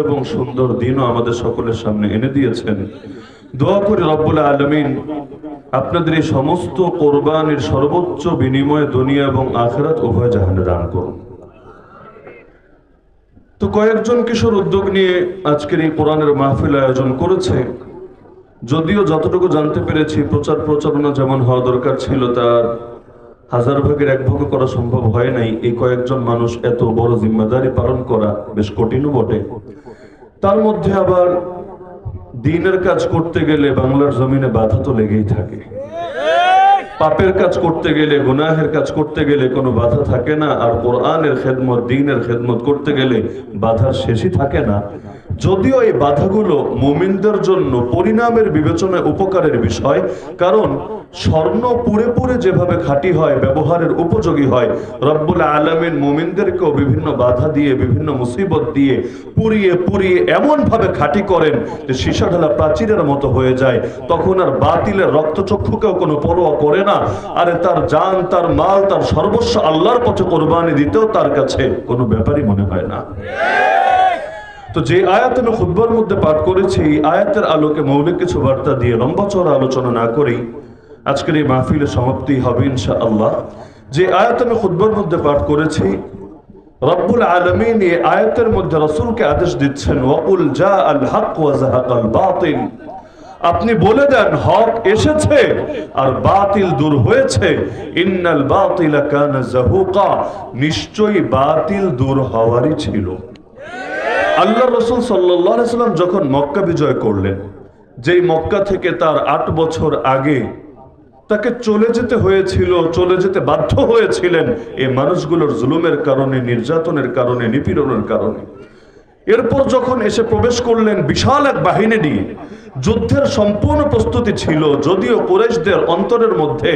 এবং সুন্দর দিনও আমাদের সকলের সামনে এনে দিয়েছেন। দোয়া করি রব্বুল আলামিন আপনাদের এই সমস্ত কোরবানির সর্বোচ্চ বিনিময়ে দুনিয়া এবং আখিরাত উভয় জাহানে দান করুন। তো কয়েকজন কিশোর উদ্যোগ নিয়ে আজকের এই কোরআনের মাহফিল আয়োজন করেছে। যদিও যতটুকু জানতে পেরেছি প্রচারণা যেমন হওয়া দরকার ছিল তার 1000 ভাগের 1 ভাগও করা সম্ভব হয় নাই। এই কয়েকজন মানুষ এত বড় জিম্মাদারি পালন করা বেশ কঠিনও বটে। তার মধ্যে আবার দ্বীনের কাজ করতে গেলে বাংলার জমিনে বাধা তো লেগেই থাকে। পাপের কাজ করতে গেলে, গুনাহের কাজ করতে গেলে কোনো বাধা থাকে না, আর কোরআনের খেদমত, দ্বীনের খেদমত করতে গেলে বাধার শেষই থাকে না। যদিও এই বাধাগুলো মুমিনদের জন্য পরিণামের বিবেচনায় উপকারের বিষয়, কারণ স্বর্ণ পুড়ে পুড়ে যেভাবে খাঁটি হয়, ব্যবহারের উপযোগী হয়, রব্বুল আলামিন মুমিনদেরকেও বিভিন্ন বাধা দিয়ে, বিভিন্ন মুসিবত দিয়ে পুড়িয়ে পুড়িয়ে এমন ভাবে খাঁটি করেন যে সীসা ঢালা প্রাচীরের মতো হয়ে যায়। তখন আর বাতিলের রক্তচক্ষুকেও কোনো পরোয়া করে না। আরে তার জান, তার মাল, তার সর্বস্ব আল্লাহর পথে কোরবানি দিতেও তার কাছে কোনো ব্যাপারই মনে হয় না। তো যে আয়াত আমি খুতবার মধ্যে পাঠ করেছি, এই আয়াতের আলোকে মৌলিক কিছু বার্তা দিয়ে লম্বা চওড়া আলোচনা না করেই আজকের এই মাহফিলের সমাপ্তি হবে ইনশাআল্লাহ। যে আয়াত আমি খুতবার মধ্যে পাঠ করেছি, রব্বুল আলামিন এই আয়াতের মধ্যে রাসূলকে আদেশ দিচ্ছেন, ওয়াকুল জাআল হক ওয়া যাহাকাল বাতিল, আপনি বলে দেন হক এসেছে আর বাতিল দূর হয়েছে। ইন্নাল বাতিলা কানা যাহুকা, নিশ্চয়ই বাতিল দূর হওয়ারই ছিল। আল্লাহ রাসূল সাল্লাল্লাহু আলাইহি ওয়াসাল্লাম যখন মক্কা বিজয় করলেন, যেই মক্কা থেকে তার 8 বছর আগে তাকে চলে যেতে হয়েছিল, চলে যেতে বাধ্য হয়েছিলেন এই মানুষগুলোর জুলুমের কারণে, নির্যাতনের কারণে, নিপীড়নের কারণে। এরপর যখন এসে প্রবেশ করলেন বিশাল এক বাহিনী নিয়ে, যুদ্ধের সম্পূর্ণ প্রস্তুতি ছিল। যদিও কুরাইশদের অন্তরের মধ্যে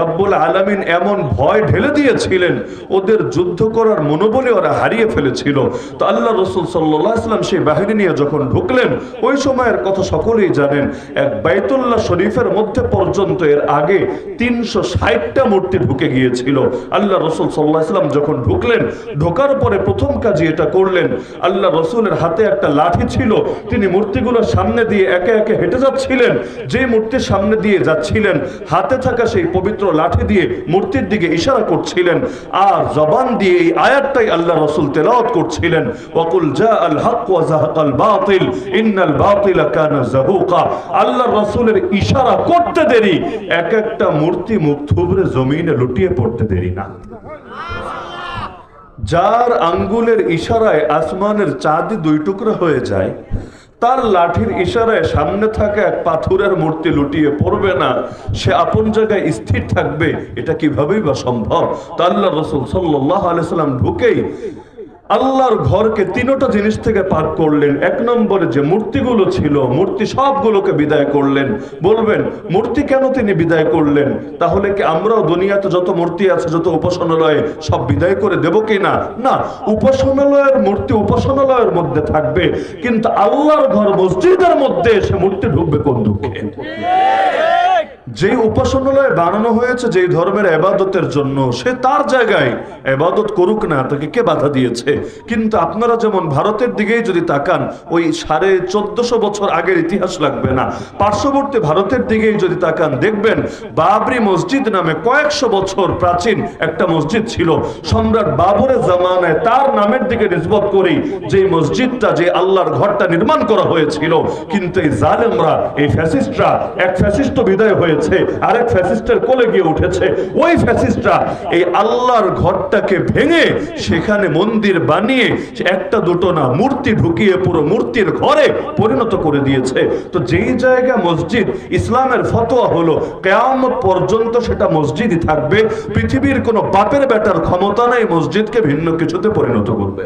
রব্বুল আলামিন এমন ভয় ঢেলে দিয়েছিলেন, ওদের যুদ্ধ করার মনোবলে ওরা হারিয়ে ফেলেছিল। তো আল্লাহ রাসূল সাল্লাল্লাহু আলাইহি ওয়াসাল্লাম সেই বাহিনী নিয়ে যখন ঢুকলেন, ওই সময়ের কথা সকলেই জানেন, এক বাইতুল্লাহ শরীফের মধ্যে পর্যন্ত এর আগে 360টা মূর্তি ঢুকে গিয়েছিল। আল্লাহ রাসূল সাল্লাল্লাহু আলাইহি ওয়াসাল্লাম যখন ঢুকলেন, ঢোকার পরে প্রথম কাজই এটা করলেন, আল্লাহ রাসূলের হাতে একটা লাঠি ছিল, তিনি মূর্তিগুলোর সামনে দিয়ে একে একে হেঁটে যাচ্ছিলেন। যে মূর্তির সামনে দিয়ে যাচ্ছিলেন, হাতে থাকা সেই পবিত্র লাঠি দিয়ে মূর্তির দিকে ইশারা করছিলেন, আর জবান দিয়ে এই আয়াতটাই আল্লাহ রাসূল তেলাওয়াত করছিলেন, ওয়াকুল জাআল হক ওয়া যাহাকাল বাতিল ইন্নাল বাতিলা কানা যাহুকা। আল্লাহ রাসূলের ইশারা করতে দেরি, এক একটা মূর্তি মুখ থুবড়ে জমিনে লুটিয়ে পড়তে দেরি না। যার আঙ্গুলের ইশারায় আসমানের চাঁদ 2 টুকরা হয়ে যায়, তার লাঠির ইশারায় সামনে থাকা এক পাথরের মূর্তি লুটিয়ে পড়বে না, সে আপন জায়গায় স্থির থাকবে। এটা কিভাবেই বা সম্ভব? তো আল্লাহ রাসূল সাল্লাল্লাহু আলাইহি ওয়াসাল্লাম ঢুকেই আল্লাহর ঘরকে 3টা জিনিস থেকে পার করলেন। 1 নম্বরে যে মূর্তিগুলো ছিল, মূর্তি সবগুলোকে বিদায় করলেন। বলবেন মূর্তি কেন তিনি বিদায় করলেন? তাহলে কি আমরাও দুনিয়াতে যত মূর্তি আছে, যত উপাসনালয়ে, সব বিদায় করে দেব কি না? না, উপাসনালয়ের মূর্তি উপাসনালয়ের মধ্যে থাকবে, কিন্তু আল্লাহর ঘর মসজিদের মধ্যে এসে মূর্তি ঢুকবে কোন দুঃখে? যে উপাসনালয় বানানো হয়েছে যেই ধর্মের ইবাদতের জন্য, সে তার জায়গায় ইবাদত করুক না, তাকে কে বাধা দিয়েছে? কিন্তু আপনারা যেমন ভারতের দিকেই যদি তাকান, ওই 1450 বছর আগের ইতিহাস লাগবে না, পার্শ্ববর্তী ভারতের দিকেই যদি তাকান, দেখবেন বাবরি মসজিদ নামে কয়েকশো বছর প্রাচীন একটা মসজিদ ছিল। সম্রাট বাবরের জামানায় তার নামের দিকে নিসবত করেই যে মসজিদটা, যে আল্লাহর ঘরটা নির্মাণ করা হয়েছিল। কিন্তু এই জালেমরা, এই ফ্যাসিস্টরা, এক ফ্যাসিস্ট বিদায় হয়েছে, আরেক ফ্যাসিস্টের কোলে গিয়ে উঠেছে। ওই ফ্যাসিস্টরা এই আল্লাহর ঘরটাকে ভেঙে সেখানে মন্দির বানিয়ে একটা দুটো না, মূর্তি ঢুকিয়ে পুরো মূর্তির ঘরে পরিণত করে দিয়েছে। তো যেই জায়গা মসজিদ, ইসলামের ফতোয়া হলো কিয়ামত পর্যন্ত সেটা মসজিদই থাকবে। পৃথিবীর কোনো বাপের বেটার ক্ষমতা নাই মসজিদকে ভিন্ন কিছুতে পরিণত করবে।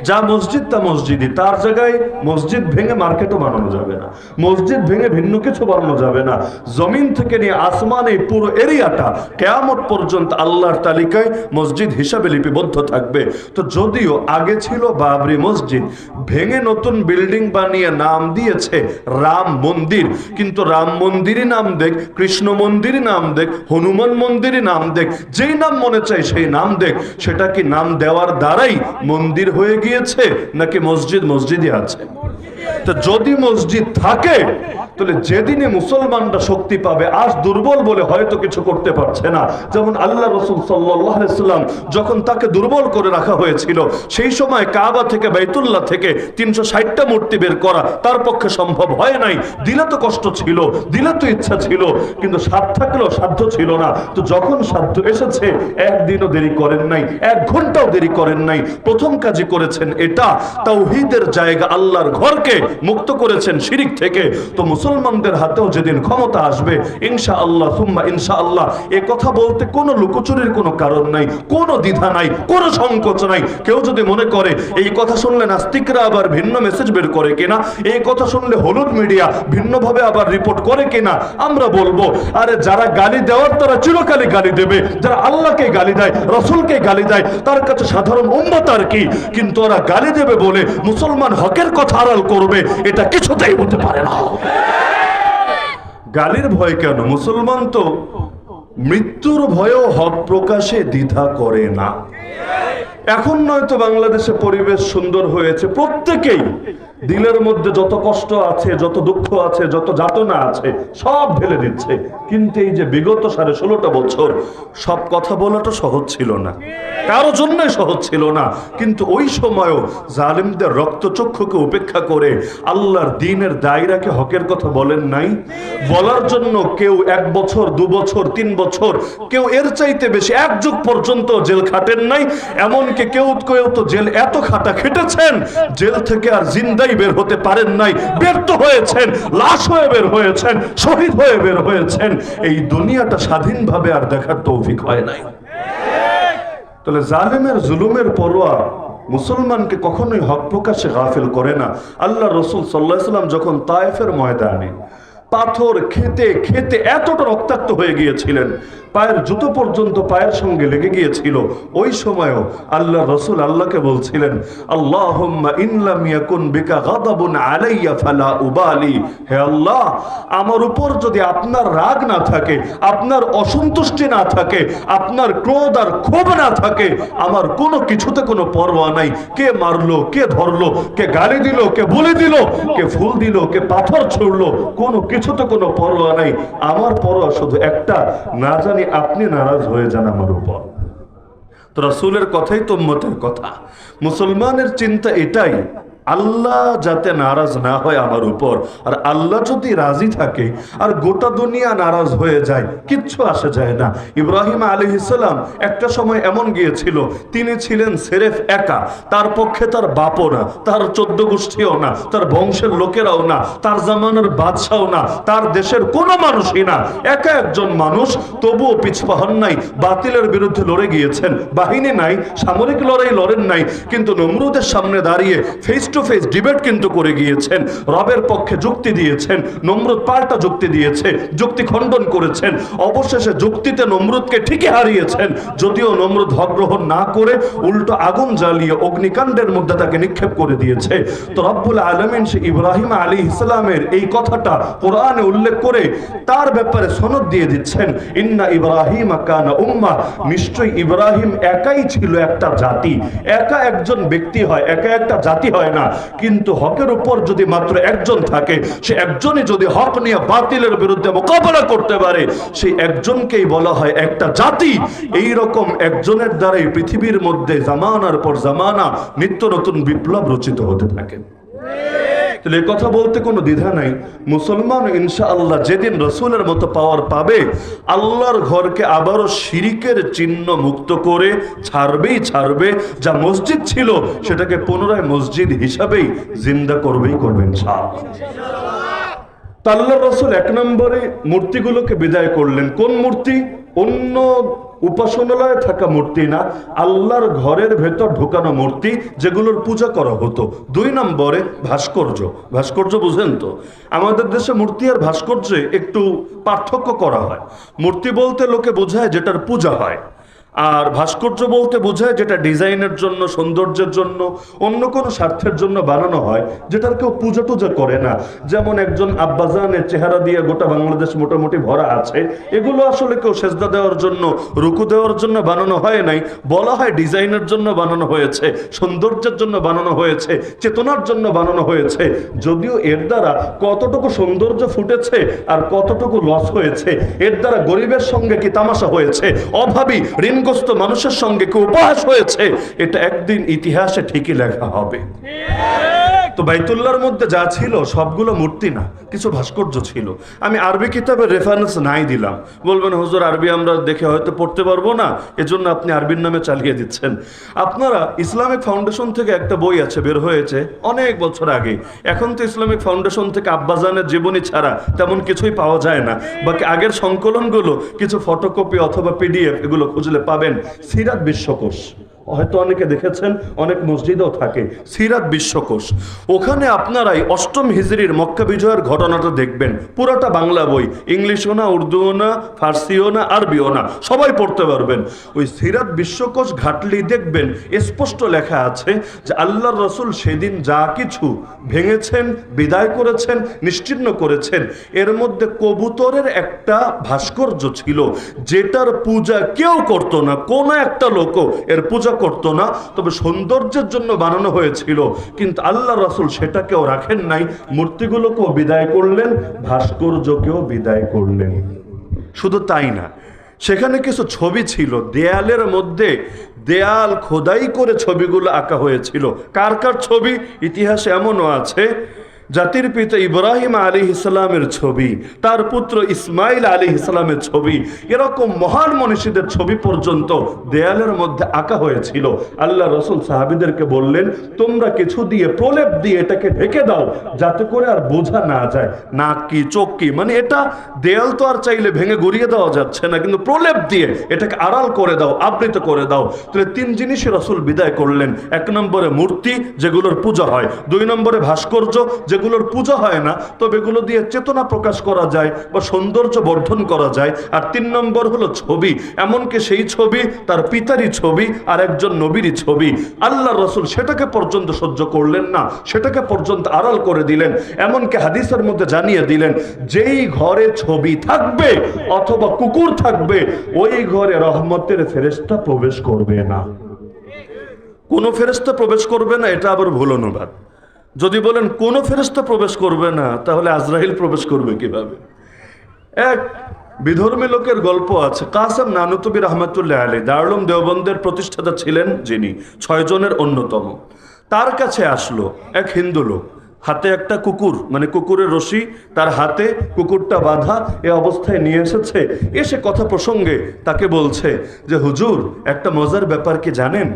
যা মসজিদ তা মসজিদই, তার জায়গায় মসজিদ ভেঙে মার্কেটও বানানো যাবে না, মসজিদ ভেঙে ভিন্ন কিছু বানানো যাবে না। জমিন থেকে নিয়ে আসমান, এই পুরো এরিয়াটা কিয়ামত পর্যন্ত আল্লাহর তালিকায় মসজিদ হিসাবে লিপিবদ্ধ থাকবে। তো যদিও আগে ছিল বাবরি মসজিদ, ভেঙে নতুন বিল্ডিং বানিয়ে নাম দিয়েছে রাম মন্দির, কিন্তু রাম মন্দিরই নাম দেখ, কৃষ্ণ মন্দিরই নাম দেখ, হনুমান মন্দিরই নাম দেখ, যেই নাম মনে চায় সেই নাম দেখ, সেটা কি নাম দেওয়ার দ্বারাই মন্দির হয়ে গিয়ে গিয়েছে নাকি মসজিদই আছে? তো যদি মসজিদ থাকে তাহলে যেদিনে মুসলমানরা শক্তি পাবে, আজ দুর্বল বলে হয়তো কিছু করতে পারছে না, যেমন আল্লাহ রাসূল সাল্লাল্লাহু আলাইহি ওয়াসাল্লাম যখন তাকে দুর্বল করে রাখা হয়েছিল, সেই সময় কাবা থেকে বাইতুল্লাহ থেকে 360টা মূর্তি বের করা তার পক্ষে সম্ভব হয় নাই। দিলে তো কষ্ট ছিল, দিলে তো ইচ্ছা ছিল, কিন্তু সাধ্য থাকলেও সাধ্য ছিল না। তো যখন সাধ্য এসেছে, একদিনও দেরি করেন নাই, 1 ঘন্টাও দেরি করেন নাই। প্রথম কাজই করেছেন এটা, তাওহীদের জায়গা আল্লাহর ঘরকে মুক্ত করেছেন শিরিক থেকে। তো মুসলমানদের হাতেও যেদিন ক্ষমতা আসবে ইনশাআল্লাহ সুম্মা ইনশাআল্লাহ, এ কথা বলতে কোনো লুকোচুরির কোনো কারণ নাই, কোনো দ্বিধা নাই, কোনো সংকোচ নাই। কেউ যদি মনে করে এই কথা শুনলে নাস্তিকরা আবার ভিন্ন মেসেজ বের করে কিনা, এই কথা শুনলে হলুদ মিডিয়া ভিন্নভাবে আবার রিপোর্ট করে কিনা, আমরা বলবো আরে যারা গালি দেওয়ার তারা চিরকালই গালি দেবে। যারা আল্লাহকে গালি দেয়, রাসূলকে গালি দেয়, তার কাছে সাধারণ উম্মত আর কি। কিন্তু ওরা গালি দেবে বলে মুসলমান হকের কথা আড়াল করবে, এটা কিছুতেই হতে পারে না। গালির ভয় কেন? মুসলমান তো মৃত্যুর ভয়েও হক প্রকাশে দ্বিধা করে না। এখন নয়তো বাংলাদেশে পরিবেশ সুন্দর হয়েছে, প্রত্যেকেই দিলের মধ্যে যত কষ্ট আছে, যত দুঃখ আছে, যত যাতনা আছে সব ঢেলে দিচ্ছে। কিন্তু এই যে বিগত 16.5 বছর সব কথা বলাটা সহজ ছিল না, কারো জন্যই সহজ ছিল না। কিন্তু ওই সময়ও জালিমদের রক্তচক্ষুকে উপেক্ষা করে আল্লাহর দ্বীনের দায়রাকে হকের কথা বলেন নাই। বলার জন্য কেউ 1 বছর, 2 বছর, 3 বছর, কেউ এর চাইতে বেশি 1 যুগ পর্যন্ত জেল খাটেন নাই। এমনকি কেউ তো জেল এত খাটা খেটেছেন, জেল থেকে আর জিন্দাই বের হতে পারেন নাই, ব্যর্থ হয়েছেন, লাশ হয়ে বের হয়েছেন, শহীদ হয়ে বের হয়েছেন। এই দুনিয়াটা স্বাধীনভাবে আর দেখার তৌফিক হয় নাই। তাহলে জালেমের জুলুমের পরোয়া মুসলমানকে কখনোই হক প্রকাশে গাফিল করে না। আল্লাহ রাসূল সাল্লাল্লাহু আলাইহি ওয়াসাল্লাম যখন তায়েফের ময়দানে পাথর খেতে খেতে এতটা রক্তাক্ত হয়ে গিয়েছিলেন, পায়ের জুতো পর্যন্ত পায়ের সঙ্গে লেগে গিয়েছিল, ওই সময়ও আল্লাহ রাসূল আল্লাহকে বলছিলেন, আল্লাহুম্মা ইন লাম ইয়াকুন বিকা গাদাবুন আলাইয়া ফালা উবালি। হে আল্লাহ, আমার উপর যদি আপনার রাগ না থাকে, আপনার অসন্তুষ্টি না থাকে, আপনার ক্রোধ আর ক্ষোভ না থাকে, আমার কোনো কিছুতে কোনো পরোয়া নাই। কে মারলো, কে ধরলো, কে গালি দিল, কে বলে দিল, কে ফুল দিল, কে পাথর ছুড়লো, কোনো কিছুতে কোনো পরোয়া নাই। আমার পরোয়া শুধু একটা, না জানি আপনি নারাজ হয়ে যান আমার উপর। তো রাসূলের কথাই তো উম্মতের কথা। মুসলমানের চিন্তা এটাই, আল্লাহ যাতে নারাজ না হয় আমার উপর, আর আল্লাহ যদি রাজি থাকে আর গোটা দুনিয়া নারাজ হয়ে যায়, কিচ্ছু আসে যায় না। ইব্রাহিম আলাইহিস সালাম একটা সময় এমন গিয়েছিল, তিনি ছিলেন সেরেফ একা, তার পক্ষে তার বাপও না, তার 14 গোষ্ঠীও না, তার বংশের লোকেরাও না, তার জামানার বাদশাও না, তার দেশের কোনো মানুষই না, একা একজন মানুষ। তবুও পিছপা হন নাই, বাতিলের বিরুদ্ধে লড়ে গিয়েছেন। বাহিনী নাই, সামরিক লড়াই লড়েন নাই, কিন্তু নমরুদের সামনে দাঁড়িয়ে ফেস টু ফেস ডিবেট কিন্তু করে গিয়েছেন, রবের পক্ষে যুক্তি দিয়েছেন। নমরুদ পাল্টা যুক্তি দিয়েছে, যুক্তি খণ্ডন করেছেন, অবশেষে যুক্তিতে নমরুদকে ঠিকই হারিয়েছেন। যদিও নমরুদ হক গ্রহণ না করে উল্টো আগুন জ্বালিয়ে অগ্নিকাণ্ডের মধ্যে তাকে নিক্ষেপ করে দিয়েছে। তো রব্বুল আলামিন সে ইব্রাহিম আলাইহিস সালামের এই কথাটা কোরআনে উল্লেখ করে তার ব্যাপারে সনদ দিয়ে দিচ্ছেন, ইন্না ইব্রাহিম কানা উম্মাহ, নিশ্চয়ই ইব্রাহিম একাই ছিল একটা জাতি। একা একজন ব্যক্তি হয়, একা একটা জাতি হয় না। কিন্তু হকের উপর যদি মাত্র একজন থাকে, সে একজনই যদি হক নিয়ে বাতিলের বিরুদ্ধে মোকাবেলা করতে পারে, সেই একজনকেই বলা হয় একটা জাতি। এই রকম একজনের দ্বারাই পৃথিবীর মধ্যে জামানার পর জামানা নিত্য নতুন বিপ্লব রচিত হতে থাকে। তাহলে এই কথা বলতে কোনো দ্বিধা নাই। মুসলমান ইনশাআল্লাহ যেদিন রাসূলের মতো পাওয়ার পাবে, আল্লাহর ঘরকে আবারও শিরিকের চিহ্ন মুক্ত করে ছাড়বে। যা মসজিদ ছিল সেটাকে পুনরায় মসজিদ হিসাবেই জিন্দা করবে ইনশাআল্লাহ। তা আল্লাহর রাসূল 1 নম্বরে মূর্তিগুলোকে বিদায় করলেন। কোন মূর্তি? অন্য উপাসনালয়ে থাকা মূর্তি না, আল্লাহর ঘরের ভেতর ঢুকানো মূর্তি, যেগুলোর পূজা করা হতো। 2 নম্বরে ভাস্কর্য বুঝেন তো? আমাদের দেশে মূর্তি আর ভাস্কর্যে একটু পার্থক্য করা হয়। মূর্তি বলতে লোকে বোঝায় যেটার পূজা হয়, আর ভাস্কর্য বলতে বোঝায় যেটা ডিজাইনের জন্য, সৌন্দর্যের জন্য, অন্য কোনো স্বার্থের জন্য বানানো হয়, যেটার কেউ পূজা টুজা করে না। যেমন একজন আব্বাজানের চেহারা দিয়ে গোটা বাংলাদেশ মোটামুটি ভরা আছে, এগুলো আসলে কেউ সেজদা দেওয়ার জন্য, রুকু দেওয়ার জন্য বানানো হয় নাই। বলা হয় ডিজাইনের জন্য বানানো হয়েছে, সৌন্দর্যের জন্য বানানো হয়েছে, চেতনার জন্য বানানো হয়েছে। যদিও এর দ্বারা কতটুকু সৌন্দর্য ফুটেছে আর কতটুকু লস হয়েছে, এর দ্বারা গরিবের সঙ্গে কি তামাশা হয়েছে, অভাবী ঋণগ্রস্ত মানুষের সঙ্গে কি উপহাস হয়েছে, এটা একদিন ইতিহাসে ঠিকই লেখা হবে। তো বাইতুল্লাহর মধ্যে যা ছিল সবগুলো মূর্তি না, কিছু ভাস্কর্য ছিল। আমি আরবি কিতাবের রেফারেন্স নাই দিলাম, বলবেন হুজুর আরবি আমরা দেখে হয়তো পড়তে পারবো না, এজন্য আপনি আরবির নামে চালিয়ে দিচ্ছেন। আপনারা ইসলামিক ফাউন্ডেশন থেকে একটা বই আছে, বের হয়েছে অনেক বছর আগে। এখন তো ইসলামিক ফাউন্ডেশন থেকে আব্বাজানের জীবনী ছাড়া তেমন কিছুই পাওয়া যায় না। বাকি আগের সংকলনগুলো কিছু ফটোকপি অথবা পিডিএফ এগুলো খুঁজলে পাবেন। সিরাত বিশ্বকোষ হয়তো অনেকে দেখেছেন, অনেক মসজিদেও থাকে, সিরাত বিশ্বকোষ। ওখানে আপনারাই 8ম হিজরির মক্কা বিজয়ের ঘটনাটা দেখবেন। পুরোটা বাংলা বই, ইংলিশও না, উর্দুও না, ফার্সিও না, আরবিও না, সবাই পড়তে পারবেন। ওই সিরাত বিশ্বকোষ ঘাটলি দেখবেন স্পষ্ট লেখা আছে যে আল্লাহর রসুল সেদিন যা কিছু ভেঙেছেন, বিদায় করেছেন, নিশ্চিহ্ন করেছেন, এর মধ্যে কবুতরের একটা ভাস্কর্য ছিল, যেটার পূজা কেউ করতো না, কোনো একটা লোকও এর পূজা করতো না, তবে সৌন্দর্যের জন্য বানানো হয়েছিল। কিন্তু আল্লাহ রাসূল সেটাকেও রাখেন নাই, মূর্তিগুলোকেও বিদায় করলেন, ভাস্কর্যকেও বিদায় করলেন। শুধু তাই না, সেখানে কিছু ছবি ছিল, দেয়ালের মধ্যে দেয়াল খোদাই করে ছবিগুলো আঁকা হয়েছিল। কার কার ছবি? ইতিহাসে এমনও আছে জাতির পিতা ইব্রাহিম আলাইহিস সালামের ছবি, তার পুত্র ইসমাইল আলাইহিস সালামের ছবি, এরকম মহান মনীষীদের ছবি পর্যন্ত দেয়ালের মধ্যে আঁকা হয়েছিল। আল্লাহ রাসূল সাহাবীদেরকে বললেন, তোমরা কিছু দিয়ে প্রলেপ দিয়ে এটাকে ঢেকে দাও, যাতে করে আর বোঝা না যায় নাক কি চোখ কি, মানে এটা দেয়াল তো আর চাইলে ভেঙে গড়িয়ে দেওয়া যাচ্ছে না, কিন্তু প্রলেপ দিয়ে এটাকে আড়াল করে দাও, আবৃত করে দাও। তাহলে 3 জিনিসই রাসূল বিদায় করলেন। 1 নম্বরে মূর্তি, যেগুলোর পূজা হয়। 2 নম্বরে ভাস্কর্য, যেগুলোর পূজা হয় না, তবে এগুলো দিয়ে চেতনা প্রকাশ করা যায় বা সৌন্দর্য বর্ধন করা যায়। আর 3 নম্বর হলো ছবি, এমনকি সেই ছবি তার পিতারই ছবি আর একজন নবীরই ছবি। আল্লাহ রাসূল সেটাকে পর্যন্ত সহ্য করলেন না, সেটাকে পর্যন্ত আড়াল করে দিলেন। এমনকি হাদিসের মধ্যে জানিয়ে দিলেন, যেই ঘরে ছবি থাকবে অথবা কুকুর থাকবে, ওই ঘরে রহমতের ফেরেশতা প্রবেশ করবে না। কোন ফেরেশতা প্রবেশ করবে না, এটা আবার ভুল অনুবাদ। যদি বলেন কোন ফেরেশতা প্রবেশ করবে না, তাহলে আজরাইল প্রবেশ করবে কিভাবে? এক বিধর্মী লোকের গল্প আছে, কাসেম নানুতুবি রহমাতুল্লাহ আলাইহি, দারুল উলুম দেওবন্দের প্রতিষ্ঠাতা ছিলেন যিনি, 6 জনের অন্যতম। তার কাছে আসলো এক হিন্দু লোক, হাতে একটা কুকুর, মানে কুকুরের রশি, তার হাতে কুকুরটা বাঁধা, এ অবস্থায় নিয়ে এসেছে। এসে কথা প্রসঙ্গে তাকে বলছে যে হুজুর, একটা মজার ব্যাপার কি জানেন?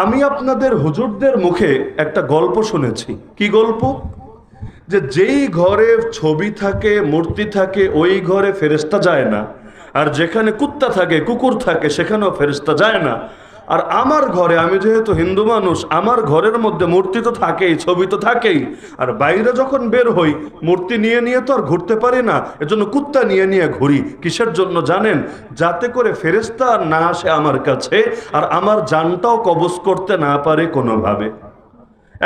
আমি আপনাদের হুজুরদের মুখে একটা গল্প শুনেছি। কি গল্প? যে যেই ঘরে ছবি থাকে, মূর্তি থাকে, ওই ঘরে ফেরেশতা যায় না, আর যেখানে কুত্তা থাকে, কুকুর থাকে, সেখানেও ফেরেশতা যায় না। আর আমার ঘরে, আমি যেহেতু হিন্দু মানুষ, আমার ঘরের মধ্যে মূর্তি তো থাকেই, ছবি তো থাকেই, আর বাইরে যখন বের হই মূর্তি নিয়ে নিয়ে তো আর ঘুরতে পারি না, এজন্য কুত্তা নিয়ে নিয়ে ঘুরি। কিসের জন্য জানেন? যাতে করে ফেরেশতা আর না আসে আমার কাছে, আর আমার জানটাও কবজ করতে না পারে কোনোভাবে।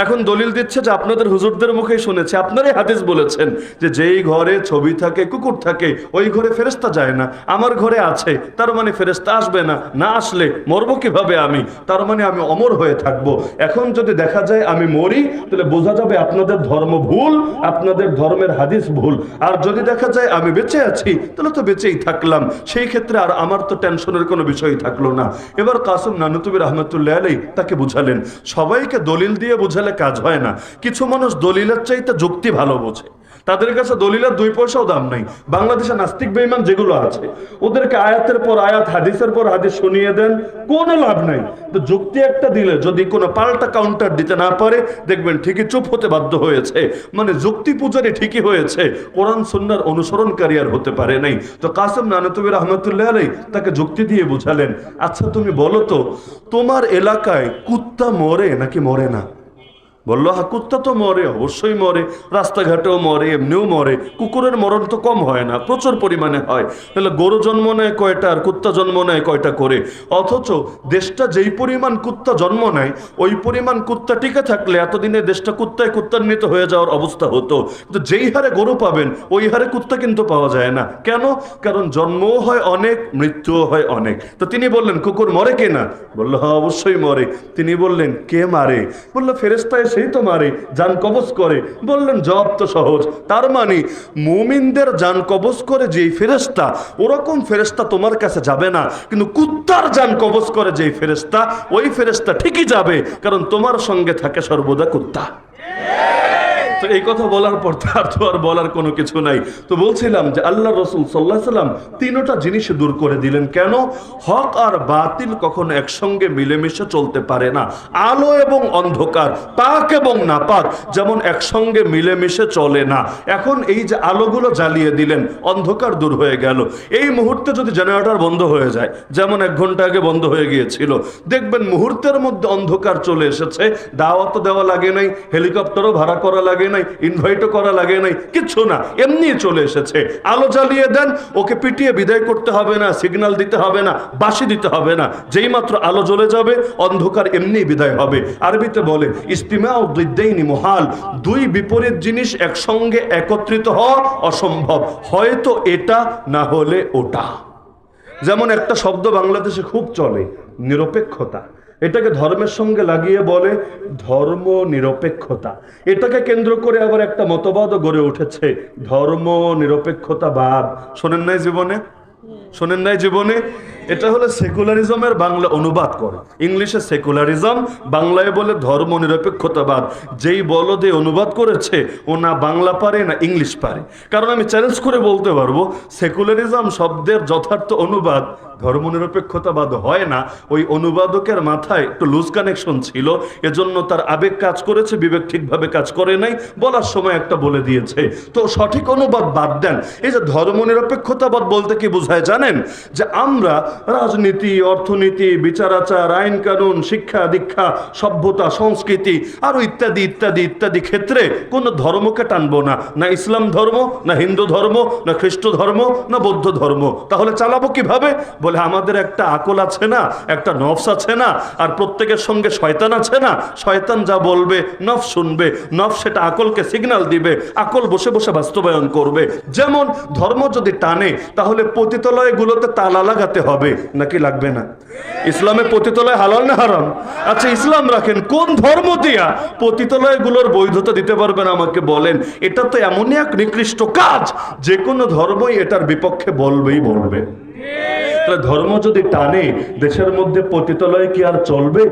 এখন দলিল দিচ্ছে যে আপনাদের হুজুরদের মুখেই শুনেছি, আপনারাই হাদিস বলেছেন যে যেই ঘরে ছবি থাকে, কুকুর থাকে, ওই ঘরে ফেরেশতা যায় না। আমার ঘরে আছে, তার মানে ফেরেশতা আসবে না, না আসলে মরবো কিভাবে আমি? তার মানে আমি অমর হয়ে থাকবো। এখন যদি দেখা যায় আমি মরি, তাহলে বোঝা যাবে আপনাদের ধর্ম ভুল, আপনাদের ধর্মের হাদিস ভুল। আর যদি দেখা যায় আমি বেঁচে আছি, তাহলে তো বেঁচেই থাকলাম, সেই ক্ষেত্রে আর আমার তো টেনশনের কোনো বিষয়ই থাকলো না। এবার কাসেম নানুতুবি রহমাতুল্লাহ আলাইহি তাকে বুঝালেন। সবাইকে দলিল দিয়ে বুঝালে কাজ হয় না। কিছু মানুষ দলিলের চাইতে যুক্তি ভালো বোঝে, তাদের কাছে দলিলের 2 পয়সাও দাম নাই। বাংলাদেশে নাস্তিক বেঈমান যেগুলো আছে, ওদেরকে আয়াতের পর আয়াত, হাদিসের পর হাদিস শুনিয়ে দেন, কোনো লাভ নাই। তো যুক্তি একটা দিলে যদি কোনো পাল্টা কাউন্টার দিতে না পারে, দেখবেন ঠিকই চুপ হতে বাধ্য হয়েছে। মানে যুক্তি পূজারি ঠিকই হয়েছে, কোরআন সুন্নাহর অনুসরণকারী আর হতে পারে নাই। তো কাসেম নানুতুবি রহমাতুল্লাহ আলাইহি তাকে যুক্তি দিয়ে বুঝালেন, আচ্ছা তুমি বলো তো, তোমার এলাকায় কুত্তা মরে নাকি মরে না? বললো হ্যাঁ, কুত্তা তো মরে, অবশ্যই মরে, রাস্তাঘাটেও মরে, এমনিও মরে। কুকুরের মরণ তো কম হয় না, প্রচুর পরিমাণে হয়। তাহলে গরু জন্ম নেয় কয়টা আর কুত্তা জন্ম নেয় কয়টা করে? অথচ দেশটা যেই পরিমাণ কুত্তা জন্ম নেয়, ওই পরিমাণ কুত্তা টিকে থাকলে এতদিনে দেশটা কুত্তান্বিত হয়ে যাওয়ার অবস্থা হতো। কিন্তু যেই হারে গরু পাবেন, ওই হারে কুত্তা কিন্তু পাওয়া যায় না। কেন? কারণ জন্মও হয় অনেক, মৃত্যুও হয় অনেক। তো তিনি বললেন কুকুর মরে কিনা? বললো হ্যাঁ, অবশ্যই মরে। তিনি বললেন কে মারে? বললো ফেরেশতা এসেই তো মারে, জান কবজ করে। বললেন জবাব তো সহজ, তার মানে মুমিনদের জান কবজ করে যেই ফেরেশতা, ওরকম ফেরেশতা তোমার কাছে যাবে না, কিন্তু কুত্তার জান কবজ করে যেই ফেরেশতা, ওই ফেরেশতা ঠিকই যাবে, কারণ তোমার সঙ্গে থাকে সর্বদা কুত্তা। তো এই কথা বলার পর তার তো আর বলার কোনো কিছু নাই। তো বলছিলাম যে আল্লাহ রসুল সাল্লাল্লাহু আলাইহি সাল্লাম তিনটা জিনিস দূর করে দিলেন। কেন? হক আর বাতিল কখনো একসঙ্গে মিলেমিশে চলতে পারে না। আলো এবং অন্ধকার, পাক এবং নাপাক যেমন একসঙ্গে মিলেমিশে চলে না। এখন এই যে আলোগুলো জ্বালিয়ে দিলেন, অন্ধকার দূর হয়ে গেল। এই মুহূর্তে যদি জেনারেটর বন্ধ হয়ে যায়, যেমন 1 ঘন্টা আগে বন্ধ হয়ে গিয়েছিল, দেখবেন মুহূর্তের মধ্যে অন্ধকার চলে এসেছে। দাওয়াতও দেওয়া লাগে নাই, হেলিকপ্টারও ভাড়া করা লাগে নাই, ইনভাইটও করা লাগে নাই, কিচ্ছু না, এমনি চলে এসেছে। আলো জ্বালিয়ে দেন, ওকে পিটিয়ে বিদায় করতে হবে না, সিগন্যাল দিতে হবে না, বাঁশি দিতে হবে না। যেই মাত্র আলো জ্বলে যাবে, অন্ধকার এমনি বিদায় হবে। আরবিতে বলে ইস্তিমাউ দিদ্দাইনি মুহাল, দুই বিপরীত জিনিস একসঙ্গে একত্রিত হওয়া অসম্ভব, হয়তো এটা না হলে ওটা। যেমন একটা শব্দ বাংলাদেশে খুব চলে, নিরপেক্ষতা। এটাকে ধর্মের সঙ্গে লাগিয়ে বলে ধর্ম নিরপেক্ষতা। এটাকে কেন্দ্র করে আবার একটা মতবাদও গড়ে উঠেছে, ধর্ম নিরপেক্ষতাবাদ। শোনেন নাই জীবনে? শোনেন নাই জীবনে? এটা হলো সেকুলারিজমের বাংলা অনুবাদ করে। ইংলিশে সেকুলারিজম, বাংলায় বলে ধর্ম নিরপেক্ষতাবাদ। যেই বলদে অনুবাদ করেছে, ও না বাংলা পারে না ইংলিশ পারে। কারণ আমি চ্যালেঞ্জ করে বলতে পারবো, সেকুলারিজম শব্দের যথার্থ অনুবাদ ধর্মনিরপেক্ষতাবাদ হয় না। ওই অনুবাদকের মাথায় একটু লুজ কানেকশন ছিল, এজন্য তার আবেগ কাজ করেছে, বিবেক ঠিকভাবে কাজ করে নাই, বলার সময় একটা বলে দিয়েছে। তো সঠিক অনুবাদ বাদ দেন। এই যে ধর্মনিরপেক্ষতাবাদ বলতে কি বোঝায় জানেন? যে আমরা রাজনীতি, অর্থনীতি, বিচার আচার, আইন কানুন, শিক্ষা দীক্ষা, সভ্যতা, সংস্কৃতি আরো ইত্যাদি ইত্যাদি ইত্যাদি ক্ষেত্রে কোনো ধর্মকে টানবো না, না ইসলাম ধর্ম, না হিন্দু ধর্ম, না খ্রিস্ট ধর্ম, না বৌদ্ধ ধর্ম। তাহলে চালাবো কিভাবে? বলে আমাদের একটা আকল আছে না, একটা নফস আছে না, আর প্রত্যেকের সঙ্গে শয়তান আছে না। শয়তান যা বলবে নফস শুনবে, নফস সেটা আকলকে সিগন্যাল দিবে, আকল বসে বসে বাস্তবায়ন করবে। যেমন ধর্ম যদি টানে, তাহলে পতিতালয়গুলোতে তালা লাগাতে হবে, নাকি লাগবে না? ইসলামে পতিতালয় হালাল না হারাম? আচ্ছা ইসলাম রাখেন, কোন ধর্ম দিয়া পতিতালয়গুলোর বৈধতা দিতে পারবেন আমাকে বলেন? এটা তো এমনই এক নিকৃষ্ট কাজ, যে কোনো ধর্মই এটার বিপক্ষে বলবেই বলবে। ধর্ম যদি টানে, দেশের মধ্যে পতিতালয় কি আর চলবে?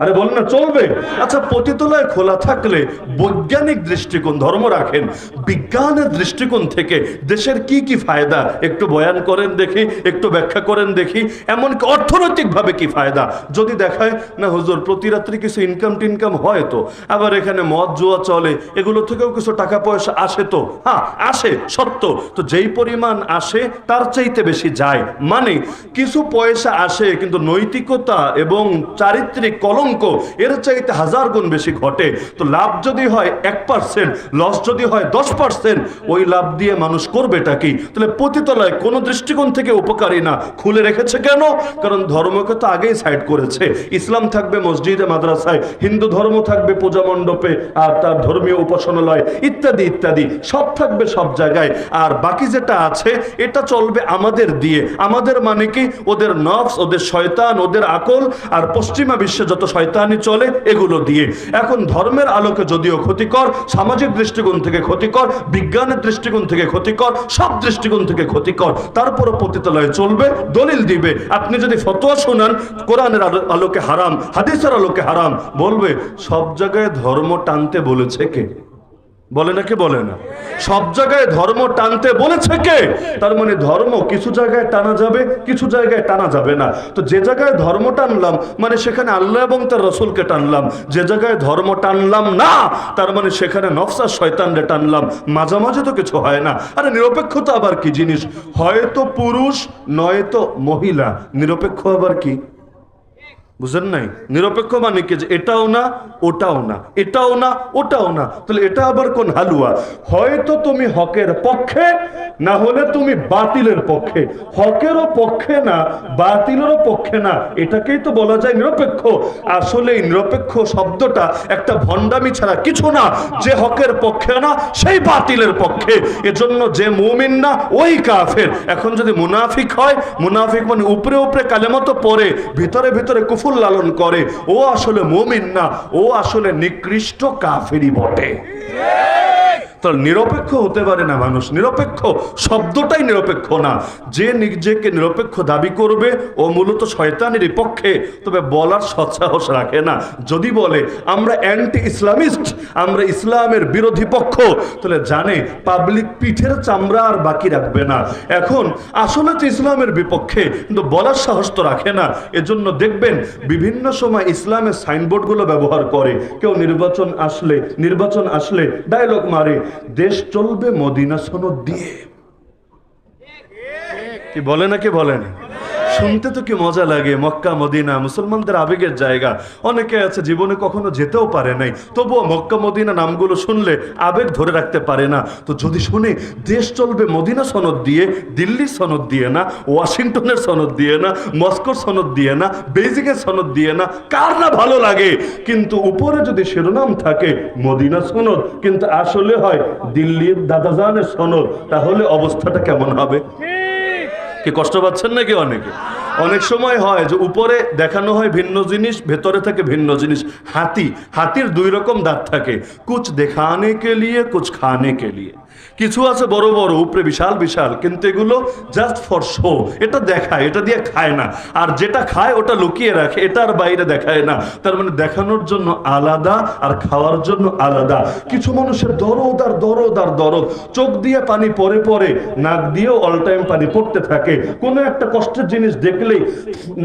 আরে বলেন না, চলবে? আচ্ছা পতিতালয় খোলা থাকলে বৈজ্ঞানিক দৃষ্টিকোণ, ধর্ম রাখেন, বিজ্ঞানের দৃষ্টিকোণ থেকে দেশের কি কি ফায়দা একটু বয়ান করেন দেখি, একটু ব্যাখ্যা করেন দেখি। এমনকি অর্থনৈতিকভাবে কি ফায়দা যদি দেখায় না, হুজুর প্রতি রাত্রি কিছু ইনকাম টিনকাম হয় তো, আবার এখানে মদ জুয়া চলে, এগুলো থেকেও কিছু টাকা পয়সা আসে তো। হ্যাঁ আসে, সত্য। তো যেই পরিমাণ আসে তার চাইতে বেশি যায়, মানে কিছু পয়সা আসে, কিন্তু নৈতিকতা এবং চারিত্রিক কলঙ্ক এর চাইতে 1000 গুণ বেশি ঘটে। তো লাভ যদি হয় 1%, লস যদি হয় 10%, ওই লাভ দিয়ে মানুষ করবেটা কি? তাহলে পতিতালয় কোন দৃষ্টিকোণ থেকে উপকারী না। খুলে রেখেছে কেন? কারণ ধর্মকে তো আগেই সাইড করেছে। ইসলাম থাকবে মসজিদে মাদ্রাসায়, হিন্দু ধর্ম থাকবে পূজা মণ্ডপে আর তার ধর্মীয় উপাসনালয় ইত্যাদি ইত্যাদি, সব থাকবে সব জায়গায়। আর বাকি যেটা আছে এটা চলবে আমাদের দিয়ে। আমাদের মানে কি? ওদের নফস, ওদের শয়তান, ওদের আকল, আর পশ্চিমা বিশ্বে যত শয়তানি চলে এগুলো দিয়ে। এখন ধর্মের আলোকে যদিও ক্ষতিকর, সামাজিক দৃষ্টিকোণ থেকে ক্ষতিকর, বিজ্ঞানের দৃষ্টিকোণ থেকে ক্ষতিকর, সব দৃষ্টিকোণ থেকে ক্ষতিকর, তারপরও পতিতালয় চলবে, দলিল দিবে। আপনি যদি ফতোয়া শোনান কোরআনের আলোকে হারাম, হাদিসের আলোকে হারাম, বলবে সব জায়গায় ধর্ম টানতে বলেছে কে? বলে না কে? বলে না। সব জায়গায় ধর্ম টানতে বলেছে কে? তার মানে ধর্ম কিছু জায়গায় টানা যাবে, কিছু জায়গায় টানা যাবে না। তো যে জায়গায় ধর্ম টানলাম মানে সেখানে আল্লাহ এবং তার রসুলকে টানলাম। যে জায়গায় ধর্ম টানলাম না, তার মানে সেখানে নফস আর শয়তানরে টানলাম। মাঝামাঝি তো কিছু হয় না। আরে নিরপেক্ষতা আবার কি জিনিস? হয়তো পুরুষ নয়তো মহিলা, নিরপেক্ষ আবার কি? বুঝেন নাই? নিরপেক্ষ মানে কি, যে এটাও না ওটাও না, এটাও না ওটাও না, তাহলে এটা আবার কোন হালুয়া? হয়তো তুমি হকের পক্ষে, না হলে তুমি বাতিলের পক্ষে। হকেরও পক্ষে না, বাতিলেরও পক্ষে না, এটাকেই তো বলা যায় নিরপেক্ষ। আসলে এই নিরপেক্ষ শব্দটা একটা ভণ্ডামি ছাড়া কিছু না। যে হকের পক্ষে না, সেই বাতিলের পক্ষে। এজন্য যে মুমিন না, ওই কাফের। এখন যদি মুনাফিক হয়, মুনাফিক মানে উপরে উপরে কালেমা তো পড়ে, ভিতরে ভিতরে কুফর লালন করে, ও আসলে মুমিন না, ও আসলে নিকৃষ্ট কাফেরই বটে। তাহলে নিরপেক্ষ হতে পারে না মানুষ। নিরপেক্ষ শব্দটাই নিরপেক্ষ না। যে নিজেকে নিরপেক্ষ দাবি করবে ও মূলত শয়তানের পক্ষে, তবে বলার সৎসাহস রাখে না। যদি বলে আমরা অ্যান্টি ইসলামিস্ট, আমরা ইসলামের বিরোধী পক্ষ, তাহলে জানে পাবলিক পিঠের চামড়া আর বাকি রাখবে না। এখন আসলে তো ইসলামের বিপক্ষে, কিন্তু বলার সাহস তো রাখে না। এজন্য দেখবেন বিভিন্ন সময় ইসলামের সাইনবোর্ডগুলো ব্যবহার করে। কেউ নির্বাচন আসলে ডায়লগ মারে, দেশ চলবে মদিনা সনদ দিয়ে। কি বলে না, কি বলেন? শুনতে তো কি মজা লাগে। মক্কা মদিনা মুসলমানদের আবেগের জায়গা। অনেকে আছে জীবনে কখনো যেতেও পারে নাই, তবুও মক্কা মদিনা নামগুলো শুনলে আবেগ ধরে রাখতে পারে না। তো যদি শুনে দেশ চলবে মদিনা সনদ দিয়ে, দিল্লির সনদ দিয়ে না, ওয়াশিংটনের সনদ দিয়ে না, মস্কোর সনদ দিয়ে না, বেইজিং এর সনদ দিয়ে না, কার না ভালো লাগে? কিন্তু উপরে যদি শিরোনাম থাকে মদিনা সনদ, কিন্তু আসলে হয় দিল্লির দাদাজানের সনদ, তাহলে অবস্থাটা কেমন হবে? কি কষ্ট পাচ্ছেন নাকি? অনেক সময় হয় যে উপরে দেখানো হয় ভিন্ন জিনিস, ভেতরে থাকে ভিন্ন জিনিস। হাতির দুই রকম দাঁত থাকে, কুছ দেখানে কে লিয়ে, কুছ খানে কে লিয়ে। কিছু আছে বড় বড়, উপরে বিশাল বিশাল, কিন্তু এগুলো জাস্ট ফর শো। এটা দেখায়, এটা দিয়ে খায় না। আর যেটা খায় ওটা লুকিয়ে রাখে, এটা আর বাইরে দেখায় না। তার মানে দেখানোর জন্য আলাদা আর খাওয়ার জন্য আলাদা। কিছু মানুষের দরদ আর দরদ আর দরদ, চোখ দিয়ে পানি পরে পরে, নাক দিয়েও অল টাইম পানি পড়তে থাকে। কোনো একটা কষ্টের জিনিস দেখলেই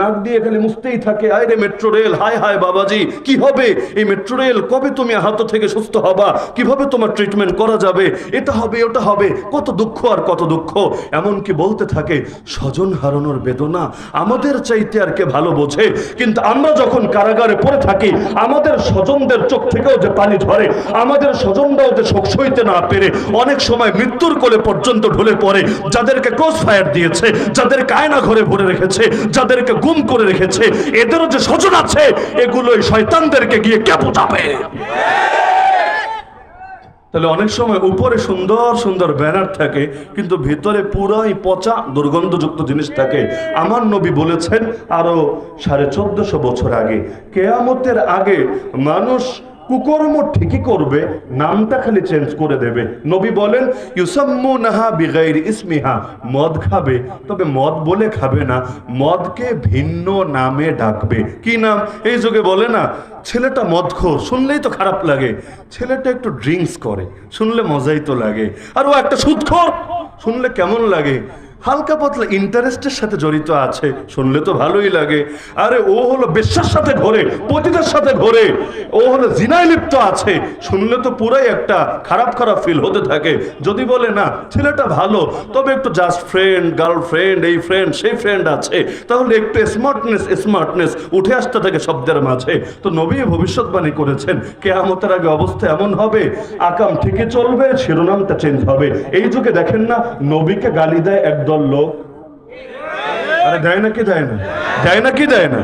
নাক দিয়ে খালি মুছতেই থাকে। আয় রে মেট্রো রেল, হায় হায় বাবাজি, কি হবে এই মেট্রো রেল? কবে তুমি আহত থেকে সুস্থ হবা? কিভাবে তোমার ট্রিটমেন্ট করা যাবে? এটা হবে ওটা হবে, কত দুঃখ আর কত দুঃখ। এমনকি বলতে থাকে স্বজন হারানোর বেদনা আমাদের চাইতে আর কে ভালো বোঝে। কিন্তু আমরা যখন কারাগারে পড়ে থাকি, আমাদের স্বজনদের চোখ থেকেও যে পানি ঝরে, আমাদের স্বজনরাও যে শোক সইতে না পেরে অনেক সময় মৃত্যুর কোলে পর্যন্ত ঢলে পড়ে। যাদেরকে ক্রস ফায়ার দিয়েছে, যাদেরকে আয়না ঘরে ভরে রেখেছে, যাদেরকে গুম করে রেখেছে, এদেরও যে স্বজন আছে, এগুলোই শয়তানদেরকে গিয়ে কে বোঝাবে? তাহলে অনেক সময় উপরে সুন্দর সুন্দর ব্যানার থাকে, কিন্তু ভিতরে পুরাই পচা দুর্গন্ধযুক্ত জিনিস থাকে। আমার নবী বলেছেন আরো 1450 বছর আগে, কেয়ামতের আগে মানুষ কুকর্ম ঠিকই করবে, নামটা খালি চেঞ্জ করে দেবে। নবী বলেন ইউসাম্মুনাহা বিগাইরি ইসমিহা, মদ খাবে, তবে মদ বলে খাবে না, মদকে ভিন্ন নামে ডাকবে। কি নাম? এই যুগে বলে না ছেলেটা মদখোর, শুনলেই তো খারাপ লাগে। ছেলেটা একটু ড্রিঙ্কস করে, শুনলে মজাই তো লাগে। আর ও একটা সুদখোর, শুনলে কেমন লাগে? হালকা পাতলা ইন্টারেস্টের সাথে জড়িত আছে, শুনলে তো ভালোই লাগে। আরে ও হলো বেশ্যার সাথে ঘোরে, পতিতার সাথে ঘোরে, ও হলো জিনায় লিপ্ত আছে, শুনলে তো পুরাই একটা খারাপ খারাপ ফিল হতে থাকে। যদি বলে না ছেলেটা ভালো, তবে একটু জাস্ট ফ্রেন্ড, গার্লফ্রেন্ড, এই ফ্রেন্ড সেই ফ্রেন্ড আছে, তাহলে একটু স্মার্টনেস উঠে আসতে থাকে শব্দের মাঝে। তো নবী ভবিষ্যৎবাণী করেছেন কিয়ামতের আগে অবস্থা এমন হবে, আকাম ঠিকই চলবে, শিরোনামটা চেঞ্জ হবে। এই যুগে দেখেন না নবীকে গালি দেয় একদল লোক, আরে দেয় নাকি দেয় না? দেয় নাকি দেয় না?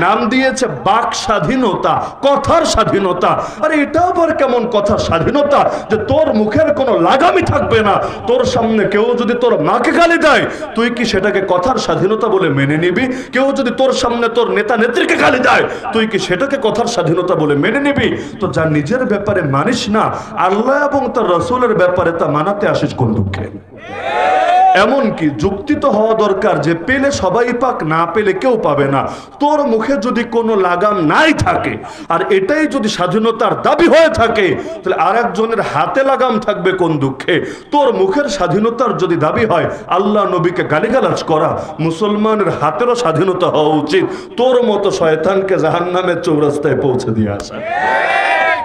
নাম দিয়েছে বাক স্বাধীনতা, কথার স্বাধীনতা। আরে এটা আবার কেমন কথার স্বাধীনতা যে তোর মুখের কোনো লাগামই থাকবে না? তোর সামনে কেউ যদি তোর মাকে গালি দেয়, তুই কি সেটাকে কথার স্বাধীনতা বলে মেনে নিবি? কেউ যদি তোর সামনে তোর নেতা নেত্রীকে গালি দেয়, তুই কি সেটাকে কথার স্বাধীনতা বলে মেনে নিবি? তো যা নিজের ব্যাপারে মানিস না, আল্লাহ এবং তার রাসূলের ব্যাপারে তা মানাতে আসিস কোন দুঃখে? এমনকি যুক্তি তো হওয়া দরকার যে পেলে সবাই পাক, না পেলে কেউ পাবে না। তোর মুখে যদি কোনো লাগাম নাই থাকে, আর এটাই যদি স্বাধীনতার দাবি হয়ে থাকে, তাহলে আর একজনের হাতে লাগাম থাকবে কোন দুঃখে? তোর মুখের স্বাধীনতার যদি দাবি হয় আল্লাহ নবীকে গালিগালাজ করা, মুসলমানের হাতেরও স্বাধীনতা হওয়া উচিত তোর মতো শয়তানকে জাহান্নামের চৌরাস্তায় পৌঁছে দিয়ে আসা।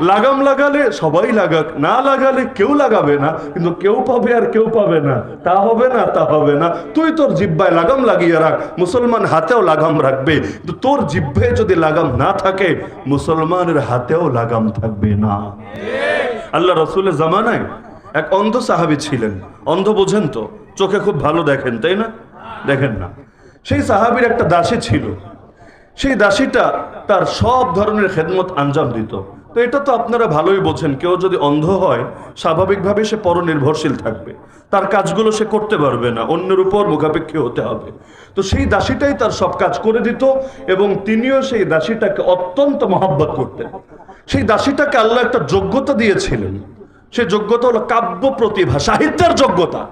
লাগাম লাগালে সবাই লাগাক, না লাগালে কেউ লাগাবে না, কিন্তু কেউ পাবে আর কেউ পাবে না, তা হবে না, তা হবে না। তুই তোর জিহ্বায় লাগাম লাগিয়ে রাখ, মুসলমান হাতেও লাগাম রাখবে। কিন্তু তোর জিহ্বায় যদি লাগাম না থাকে, মুসলমানের হাতেও লাগাম থাকবে না। আল্লাহ রসুলের জামানায় এক অন্ধ সাহাবী ছিলেন। অন্ধ বোঝেন তো, চোখে খুব ভালো দেখেন, তাই না? দেখেন না। সেই সাহাবীর একটা দাসী ছিল। সেই দাসীটা তার সব ধরনের খেদমত আঞ্জাম দিত। তো এটা তো আপনারা ভালোই বোঝেন, কেউ যদি অন্ধ হয় স্বাভাবিকভাবে সে পরনির্ভরশীল থাকবে, তার কাজগুলো সে করতে পারবে না, অন্যের উপর মুখাপেক্ষী হতে হবে। তো সেই দাসীটাই তার সব কাজ করে দিত, এবং তিনিও সেই দাসীটাকে অত্যন্ত মহব্বত করতেন। সেই দাসীটাকে আল্লাহ একটা যোগ্যতা দিয়েছিলেন। সেই যোগ্যতা হলো কাব্য প্রতিভা, সাহিত্যের যোগ্যতা।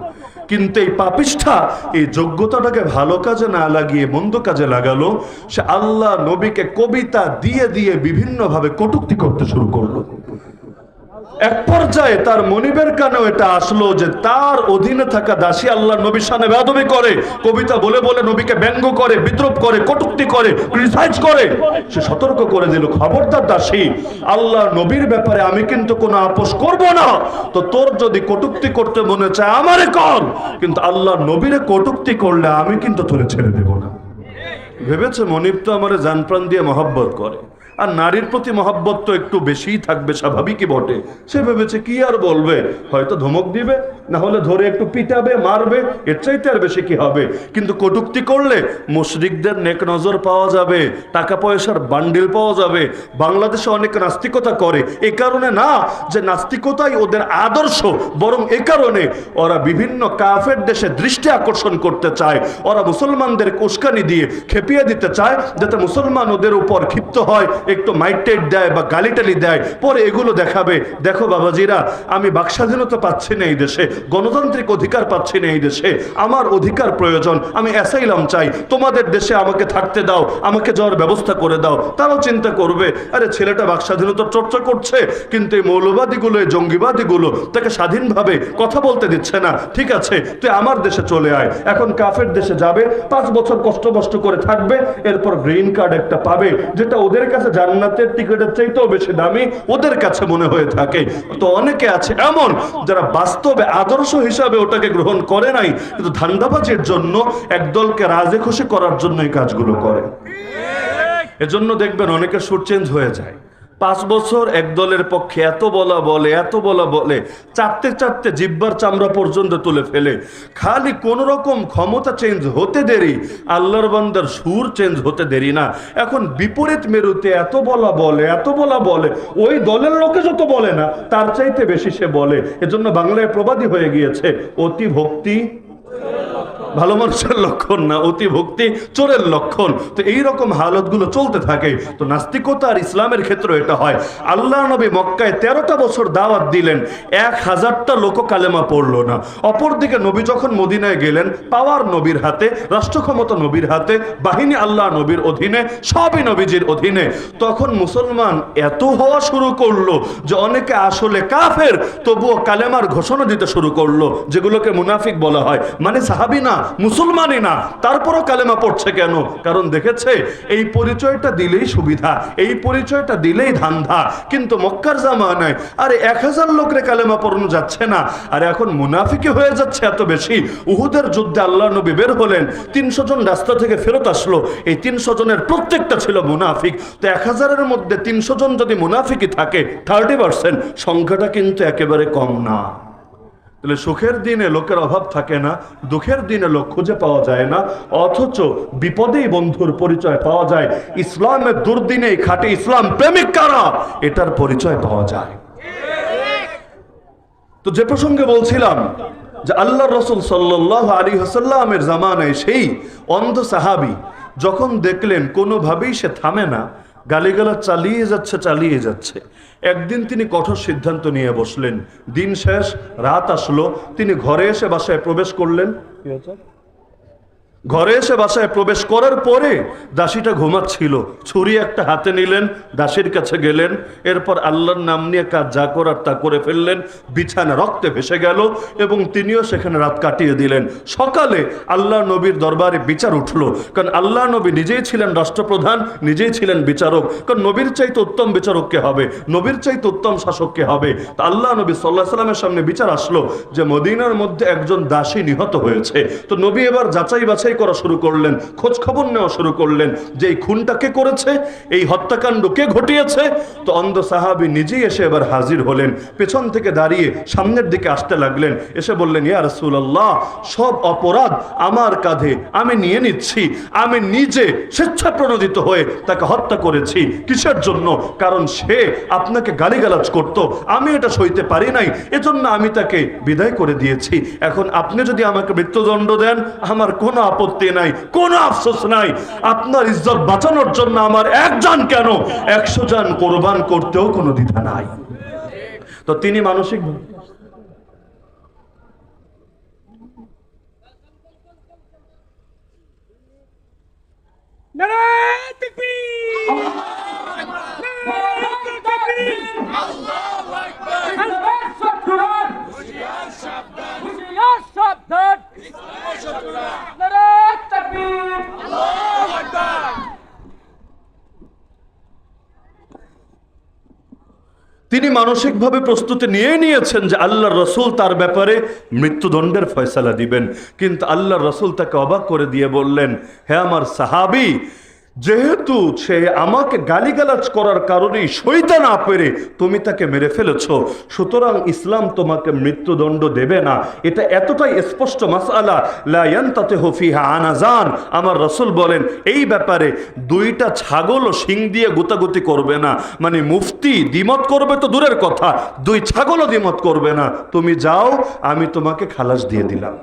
কিন্তু এই পাপিষ্ঠা এই যোগ্যতাটাকে ভালো কাজে না লাগিয়ে মন্দ কাজে লাগালো। সে আল্লাহ নবীকে কবিতা দিয়ে দিয়ে বিভিন্নভাবে কটূক্তি করতে শুরু করলো। এক পর্যায়ে তার মনিবের কানেও এটা আসলো যে তার অধীনে থাকা দাসী আল্লাহ নবীর সামনে বেয়াদবি করে, কবিতা বলে বলে নবীকে ব্যঙ্গ করে, বিদ্রুপ করে, কটূক্তি করে, ক্রিটিসাইজ করে। সে সতর্ক করে দিল, খবরদার দাসী, আল্লাহ নবীর ব্যাপারে আমি কিন্তু কোনো আপোষ করব না। তো তোর যদি কটূক্তি করতে মনে চায় আমারে কর, কিন্তু আল্লাহ নবীরে কটূক্তি করলে আমি কিন্তু তোরে ছেড়ে দেব না। ভেবেছে মনিব তো আমারে জান প্রাণ দিয়ে মহব্বত করে, আর নারীর প্রতি মহব্বত তো একটু বেশিই থাকবে, স্বাভাবিকই বটে। সে ভেবেছে কি আর বলবে, হয়তো ধমক দিবে, না হলে ধরে একটু পিটাবে, মারবে, এর চাইতে আর বেশি কি হবে। কিন্তু কটূক্তি করলে মুশরিকদের নেক নজর পাওয়া যাবে, টাকা পয়সার বান্ডিল পাওয়া যাবে। বাংলাদেশে অনেক নাস্তিকতা করে, এই কারণে না যে নাস্তিকতাই ওদের আদর্শ, বরং এ কারণে ওরা বিভিন্ন কাফের দেশে দৃষ্টি আকর্ষণ করতে চায়। ওরা মুসলমানদের উস্কানি দিয়ে খেপিয়ে দিতে চায়, যাতে মুসলমান ওদের উপর ক্ষিপ্ত হয়, একটু মাইটেট দেয় বা গালিটালি দেয়, পরে এগুলো দেখাবে, দেখো বাবাজিরা, আমি বাকস্বাধীনতা পাচ্ছি না এই দেশে, গণতান্ত্রিক অধিকার পাচ্ছি না এই দেশে, আমার অধিকার প্রয়োজন, আমি অ্যাসাইলাম চাই, তোমাদের দেশে আমাকে থাকতে দাও, আমাকে যাওয়ার ব্যবস্থা করে দাও। তারাও চিন্তা করবে, আরে ছেলেটা বাকস্বাধীনতার চর্চা করছে, কিন্তু এই মৌলবাদীগুলো, এই জঙ্গিবাদীগুলো তাকে স্বাধীনভাবে কথা বলতে দিচ্ছে না। ঠিক আছে, তুই আমার দেশে চলে আয়। এখন কাফের দেশে যাবে, 5 বছর কষ্ট করে থাকবে, এরপর গ্রিন কার্ড একটা পাবে, যেটা ওদের কাছে জান্নাতের টিকিটের চাইতেও বেশি দামি ওদের কাছে মনে হয়ে থাকে। তো অনেকে আছে এমন যারা বাস্তবে আদর্শ হিসাবে ওটাকে গ্রহণ করে নাই, কিন্তু ধান্দাবাজির জন্য, একদলকে রাজে খুশি করার জন্য এই কাজগুলো করে। এজন্য দেখবেন অনেকে সুর চেঞ্জ হয়ে যায়। 5 বছর এক দলের পক্ষে এত বলা বলে চাটতে চাটতে জিব্বার চামড়া পর্যন্ত তুলে ফেলে। খালি কোন রকম ক্ষমতা চেঞ্জ হতে দেরি, আল্লাহর বান্দার সুর চেঞ্জ হতে দেরি না। এখন বিপরীত মেরুতে এত বলা বলে, ওই দলের লোকে যত বলে না তার চাইতে বেশি সে বলে। এজন্য বাংলায় প্রবাদী হয়ে গিয়েছে, অতি ভক্তি ভালো মানুষের লক্ষণ না, অতি ভক্তি চোরের লক্ষণ। তো এইরকম হালতগুলো চলতে থাকে। তো নাস্তিকতা আর ইসলামের ক্ষেত্রে এটা হয়। আল্লাহ নবী মক্কায় 13টা বছর দাওয়াত দিলেন, 1000টা লোক কালেমা পড়লো না। অপরদিকে নবী যখন মদিনায় গেলেন, পাওয়ার নবীর হাতে, রাষ্ট্র ক্ষমতা নবীর হাতে, বাহিনী আল্লাহ নবীর অধীনে, সবই নবীজির অধীনে। তখন মুসলমান এত হওয়া শুরু করলো যে অনেকে আসলে কাফের, তবুও কালেমার ঘোষণা দিতে শুরু করলো, যেগুলোকে মুনাফিক বলা হয়। মানে সাহাবী না, মুসলমানই না, তারপরও কালেমা পড়ছে কেন? কারণ দেখেছে এই পরিচয়টা দিলেই সুবিধা, এই পরিচয়টা দিলেই ধান্দা। কিন্তু মক্কার জামানায় আরে 1000 লোকরে কালেমা পড়ানো যাচ্ছে না, আর এখন মুনাফিকি হয়ে যাচ্ছে এত বেশি। উহুদের যুদ্ধে আল্লাহ নবী বের হলেন, 300 জন রাস্তা থেকে ফেরত আসলো, এই 300 জনের প্রত্যেকটা ছিল মুনাফিক। তো 1000-এর মধ্যে 300 জন যদি মুনাফিকই থাকে, 30%, সংখ্যাটা কিন্তু একেবারে কম না। তাহলে সুখের দিনে লোকের অভাব থাকে না, দুঃখের দিনে লোক খুঁজে পাওয়া যায় না, অথচ বিপদেই বন্ধুর পরিচয় পাওয়া যায়। ইসলামের দুর্দিনেই খাঁটি ইসলাম প্রেমিক কারা, এটার পরিচয় পাওয়া যায়। তো যে প্রসঙ্গে বলছিলাম যে আল্লাহ রাসূল সাল্লাল্লাহু আলাইহি ওয়াসাল্লামের জামানায় সেই অন্ধ সাহাবী যখন দেখলেন কোনোভাবেই সে থামে না, গালিগালাজ চালিয়ে যাচ্ছে, একদিন তিনি কঠোর সিদ্ধান্ত নিয়ে বসলেন। দিন শেষ, রাত আসলো, তিনি ঘরে এসে বাসায় প্রবেশ করলেন। কি হয়েছে? ঘরে এসে বাসায় প্রবেশ করার পরে দাসীটা ঘুমাচ্ছিল, ছুরি একটা হাতে নিলেন, দাসীর কাছে গেলেন, এরপর আল্লাহর নাম নিয়ে কাজ যা করার তা করে ফেললেন, বিছানা রক্তে ভেসে গেল এবং তিনিও সেখানে রাত কাটিয়ে দিলেন। সকালে আল্লাহ নবীর দরবারে বিচার উঠলো, কারণ আল্লাহ নবী নিজেই ছিলেন রাষ্ট্রপ্রধান, নিজেই ছিলেন বিচারক, কারণ নবীর চাইতে উত্তম বিচারক কে হবে, নবীর চাইতে উত্তম শাসক কে হবে। তা আল্লাহ নবী সাল্লাল্লাহু আলাইহি সাল্লামের সামনে বিচার আসলো যে মদিনার মধ্যে একজন দাসী নিহত হয়েছে। তো নবী এবার যাচাই বাছাই করা শুরু করলেন, খোঁজ খবর নেওয়া শুরু করলেন যে এই খুনটা কে করেছে, এই হত্যাকাণ্ড কে ঘটিয়েছে। তো অন্ধ সাহাবী নিজেই এসে এবার হাজির হলেন, পেছন থেকে দাঁড়িয়ে সামনের দিকে আসতে লাগলেন, এসে বললেন, ইয়া রাসূলুল্লাহ, সব অপরাধ আমার কাঁধে, আমি নিয়ে নিচ্ছি, আমি নিজে স্বেচ্ছাপ্রণোদিত হয়ে তাকে হত্যা করেছি। কিসের জন্য? কারণ সে আপনাকে গালিগালাজ করত, আমি এটা সইতে পারি নাই, এজন্য আমি তাকে বিদায় করে দিয়েছি। এখন আপনি যদি আমাকে মৃত্যুদণ্ড দেন আমার কোনো আপত্তি নাই, কোনো আফসোস নাই। আপনার ইজ্জত বাঁচানোর জন্য আমার একজন কেন 100 জন কোরবান করতেও কোনো দ্বিধা নাই। তো তিনি মানসিক নারায়ে তাকবীর, নারায়ে তাকবীর, আল্লাহু আকবার, আল্লাহু আকবার, হুশিয়ার সাবধান, হুশিয়ার সাবধান, নারায়ে তাকবীর, আল্লাহু আকবার। তিনি মানসিকভাবে প্রস্তুতি নিয়ে নিয়েছেন যে আল্লাহর রসুল তার ব্যাপারে মৃত্যুদণ্ডের ফয়সালা দিবেন। কিন্তু আল্লাহর রসুল তাকে অবাক করে দিয়ে বললেন, হে আমার সাহাবী, যেহেতু সে আমাকে গালিগালাজ করার কারণেই সইতে না পেরে তুমি তাকে মেরে ফেলেছ, সুতরাং ইসলাম তোমাকে মৃত্যুদণ্ড দেবে না। এটা এতটাই স্পষ্ট মাসআলা, লা ইয়ানতাতিহু ফিহা আনাজান। আমার রাসূল বলেন এই ব্যাপারে দুইটা ছাগলও শিং দিয়ে গুতাগুতি করবে না। মানে মুফতি দ্বিমত করবে তো দূরের কথা, দুই ছাগলও দ্বিমত করবে না। তুমি যাও, আমি তোমাকে খালাস দিয়ে দিলাম।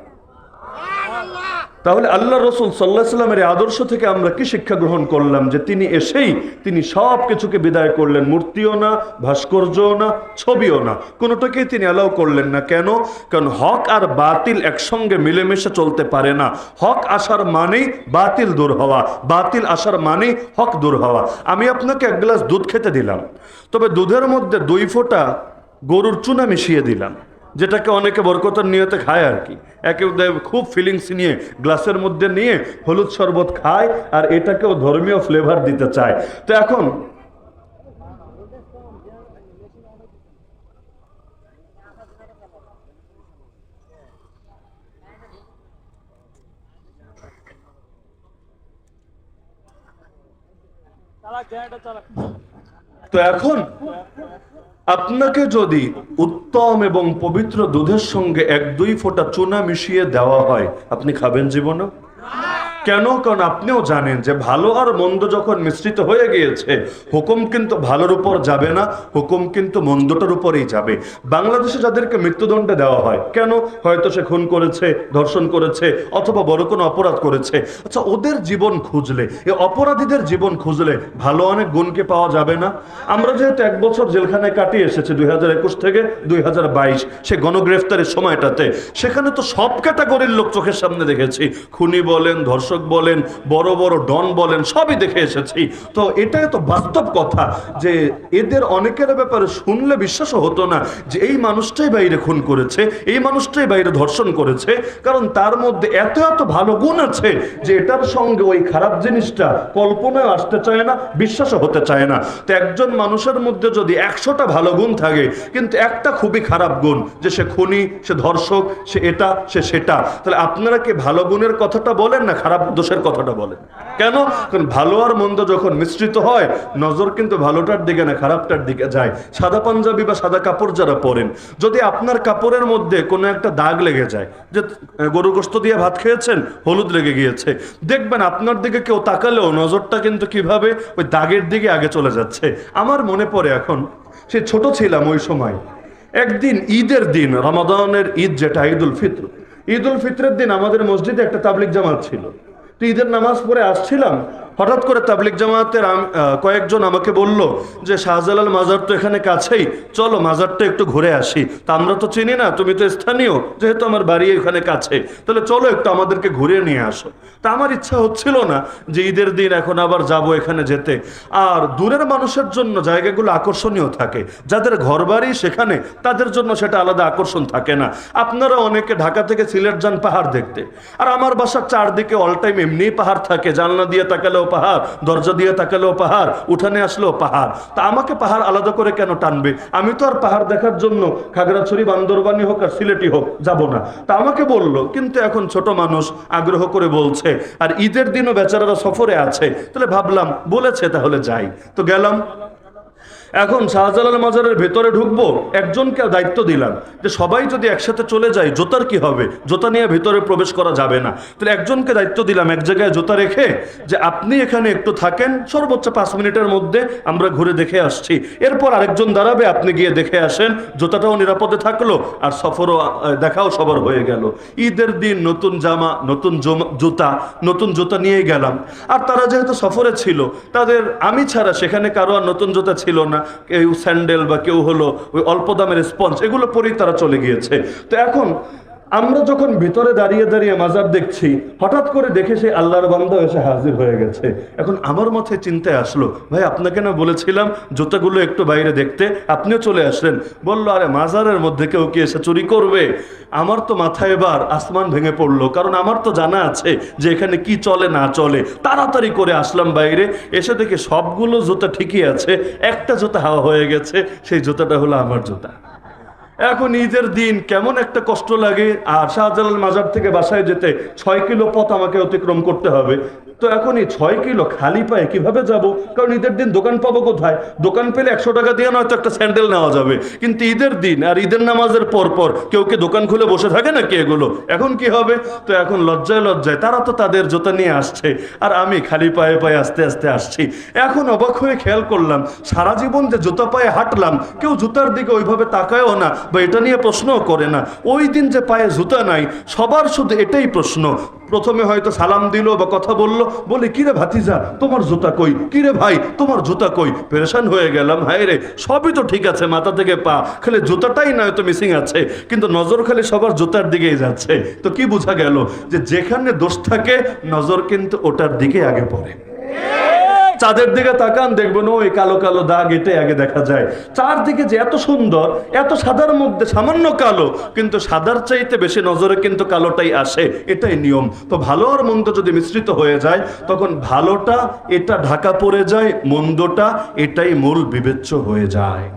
তাহলে আল্লাহ রসুল সাল্লাল্লাহু আলাইহি সাল্লামের আদর্শ থেকে আমরা কি শিক্ষা গ্রহণ করলাম? যে তিনি এসেই তিনি সব কিছুকে বিদায় করলেন, মূর্তিও না, ভাস্কর্যও না, ছবিও না, কোনোটাকেই তিনি অ্যালাউ করলেন না। কেন? কারণ হক আর বাতিল একসঙ্গে মিলেমিশে চলতে পারে না। হক আসার মানেই বাতিল দূর হওয়া, বাতিল আসার মানেই হক দূর হওয়া। আমি আপনাকে এক গ্লাস দুধ খেতে দিলাম, তবে দুধের মধ্যে 2 ফোঁটা গরুর চুনা মিশিয়ে দিলাম, যেটাকে অনেকে বরকতের নিয়তে খায় আর কি। একেও খুব ফিলিংস নিয়ে গ্লাসের মধ্যে নিয়ে হলুদ শরবত খায়, আর এটাকেও ধর্মীয় ফ্লেভার দিতে চায়। তো এখন আপনাকে যদি উত্তম এবং পবিত্র দুধের সঙ্গে 1-2 ফোঁটা চুনা মিশিয়ে দেওয়া হয়, আপনি খাবেন জীবনে? কেন? কারণ আপনিও জানেন যে ভালো আর মন্দ যখন মিশ্রিত হয়ে গিয়েছে, হুকুম কিন্তু ভালোর উপর যাবে না, হুকুম কিন্তু মন্দটার উপরেই যাবে। বাংলাদেশে যাদেরকে মৃত্যুদণ্ড দেওয়া হয়, কেন? হয়তো সে খুন করেছে, ধর্ষণ করেছে, অথবা বড় কোনো অপরাধ করেছে। আচ্ছা, ওদের জীবন খুঁজলে, এই অপরাধীদের জীবন খুঁজলে ভালো অনেক গুণকে পাওয়া যাবে না? আমরা যেহেতু 1 বছর জেলখানায় কাটিয়ে এসেছি 2021 থেকে 2022, সে গণগ্রেফতারের সময়টাতে, সেখানে তো সব ক্যাটাগরির লোক চোখের সামনে দেখেছি। খুনি বলেন, ধর্ষক বলেন, বড় বড় ডন বলেন, সবই দেখে এসেছি। তো এটাই তো বাস্তব কথা যে এদের অনেকের ব্যাপারে শুনলে বিশ্বাসও হতো না যে এই মানুষটাই বাইরে খুন করেছে, এই মানুষটাই বাইরে ধর্ষণ করেছে, কারণ তার মধ্যে এত এত ভালো গুণ আছে যে এটার সঙ্গে ওই খারাপ জিনিসটা কল্পনায় আসতে চায় না, বিশ্বাসও হতে চায় না। তো একজন মানুষের মধ্যে যদি 100টা ভালো গুণ থাকে, কিন্তু একটা খুবই খারাপ গুণ, যে সে খুনি, সে ধর্ষক, সে এটা, সে সেটা, তাহলে আপনারা কি ভালো গুণের কথাটা বলেন না খারাপ দোষের কথাটা বলেন? কেন? কারণ ভালো আর মন্দ যখন মিশ্রিত হয়, নজর কিন্তু ভালোটার দিকে না, খারাপটার দিকে যায়। সাদা পাঞ্জাবি বা সাদা কাপড় যারা পরেন, যদি আপনার কাপড়ের মধ্যে কোনো একটা দাগ লেগে যায়, যে গরু গোশত দিয়ে ভাত খেয়েছেন, হলুদ লেগে গিয়েছে, দেখবেন আপনার দিকে কেউ তাকালেও নজরটা কিন্তু কিভাবে ওই দাগের দিকে আগে চলে যাচ্ছে। আমার মনে পড়ে, এখন সে ছোট ছিলাম ওই সময়, একদিন ঈদের দিন, রমাদানের ঈদ যেটা ঈদুল ফিত্র, ঈদুল ফিত্রের দিন আমাদের মসজিদে একটা তাবলিগ জামাত ছিল। তো ঈদের নামাজ পড়ে আসছিলাম, হঠাৎ করে তাবলিগ জামাতের কয়েকজন আমাকে বলল যে শাহজালাল মাজার তো এখানে কাছেই, চলো মাজারটা একটু ঘুরে আসি। তা আমরা তো চিনি না, তুমি তো স্থানীয়, যেহেতু আমার বাড়ি এখানে কাছে, তাহলে চলো একটু আমাদেরকে ঘুরে নিয়ে আসো। তা আমার ইচ্ছা হচ্ছিল না যে ঈদের দিন এখন আবার যাব এখানে যেতে। আর দূরের মানুষের জন্য জায়গাগুলো আকর্ষণীয় থাকে, যাদের ঘরবাড়ি সেখানে তাদের জন্য সেটা আলাদা আকর্ষণ থাকে না। আপনারা অনেকে ঢাকা থেকে সিলেট যান পাহাড় দেখতে, আর আমার বাসার চারদিকে অল টাইম এমনিই পাহাড় থাকে, জানলা দিয়ে তাকালেও পাহাড়, দরজা দিয়ে তাকালেও পাহাড়, উঠানে আসলেও পাহাড়। তা আমাকে পাহাড় আলাদা করে কেন টানবে? আমি তো আর পাহাড় দেখার জন্য খাগড়াছড়ি, বান্দরবানি হোক আর সিলেটি হোক যাব না। তা আমাকে বলল, কিন্তু এখন ছোট মানুষ আগ্রহ করে বলছে, আর ঈদের দিনও বেচারারা সফরে আছে, তাহলে ভাবলাম বলেছে তাহলে যাই। তো গেলাম। এখন শাহজালাল মাজারের ভেতরে ঢুকবো, একজনকে দায়িত্ব দিলাম যে সবাই যদি একসাথে চলে যায় জুতার কি হবে, জুতা নিয়ে ভেতরে প্রবেশ করা যাবে না। তাহলে একজনকে দায়িত্ব দিলাম এক জায়গায় জুতা রেখে যে আপনি এখানে একটু থাকেন, সর্বোচ্চ 5 মিনিটের মধ্যে আমরা ঘুরে দেখে আসছি। এরপর আরেকজন দাঁড়াবে, আপনি গিয়ে দেখে আসেন, জুতাটাও নিরাপদে থাকলো আর সফরও দেখাও সবার হয়ে গেল। ঈদের দিন নতুন জামা, নতুন নতুন জুতা নিয়ে গেলাম। আর তারা যেহেতু সফরে ছিল, তাদের আমি ছাড়া সেখানে কারো আর নতুন জুতা ছিল না, কেউ স্যান্ডেল বা কেউ হলো ওই অল্প দামের স্পঞ্জ, এগুলো পরেই তারা চলে গিয়েছে। তো এখন আমরা যখন ভিতরে দাঁড়িয়ে দাঁড়িয়ে মাজার দেখছি, হঠাৎ করে দেখে সেই আল্লাহর বান্দা এসে হাজির হয়ে গেছে। এখন আমার মাথায় চিন্তায় আসলো, ভাই আপনাকে না বলেছিলাম জুতাগুলো একটু বাইরে দেখতে, আপনিও চলে আসলেন। বললো, আরে মাজারের মধ্যে কেউ কি এসে চুরি করবে? আমার তো মাথায় এবার আসমান ভেঙে পড়লো, কারণ আমার তো জানা আছে যে এখানে কি চলে না চলে। তাড়াতাড়ি করে আসলাম বাইরে, এসে দেখে সবগুলো জুতা ঠিকই আছে, একটা জুতা হাওয়া হয়ে গেছে, সেই জুতাটা হলো আমার জুতা। এখন ঈদের দিন কেমন একটা কষ্ট লাগে। আর শাহজালাল মাজার থেকে বাসায় যেতে 6 কিলো পথ আমাকে অতিক্রম করতে হবে। তো এখন এই 6 কিলো খালি পায়ে কিভাবে যাব? কারণ ঈদের দিন দোকান পাবো কোথায়? দোকান পেলে 100 টাকা দিয়ে নয়তো একটা স্যান্ডেল নেওয়া যাবে, কিন্তু ঈদের দিন আর ঈদের নামাজের পর কেউ কে দোকান খুলে বসে থাকে নাকি এগুলো? এখন কি হবে? তো এখন লজ্জায় তারা তো তাদের জুতা নিয়ে আসছে, আর আমি খালি পায়ে আস্তে আস্তে আসছি। এখন অবাক হয়ে খেয়াল করলাম, সারা জীবন যে জুতা পায়ে হাঁটলাম, কেউ জুতার দিকে ওইভাবে তাকায়ও না বা এটা নিয়ে প্রশ্নও করে না। ওই দিন যে পায়ে জুতা নাই, সবার শুধু এটাই প্রশ্ন। প্রথমে হয়তো সালাম দিল বা কথা বলল, বলে কিরে ভাতিজা তোমার জুতা কই, কিরে ভাই তোমার জুতা কই? পেরেশান হয়ে গেলাম, হায় রে, সবই তো ঠিক আছে মাথা থেকে পা, খালি জুতাটাই নয় তো মিসিং আছে, কিন্তু নজর খালি সবার জুতার দিকেই যাচ্ছে। তো কি বোঝা গেল যে যেখানে দোষ থাকে নজর কিন্তু ওটার দিকে আগে পড়ে। চাঁদের দিকে তাকান, দেখবেন ওই কালো কালো দাগ, এটাই আগে দেখা যায়। চারদিকে যে এত সুন্দর, এত সাদার মধ্যে সামান্য কালো, কিন্তু সাদার চাইতে বেশি নজরে কিন্তু কালোটাই আসে, এটাই নিয়ম। তো ভালো আর মন্দ যদি মিশ্রিত হয়ে যায়, তখন ভালোটা এটা ঢাকা পড়ে যায়, মন্দটা এটাই মূল বিবেচ্য হয়ে যায়।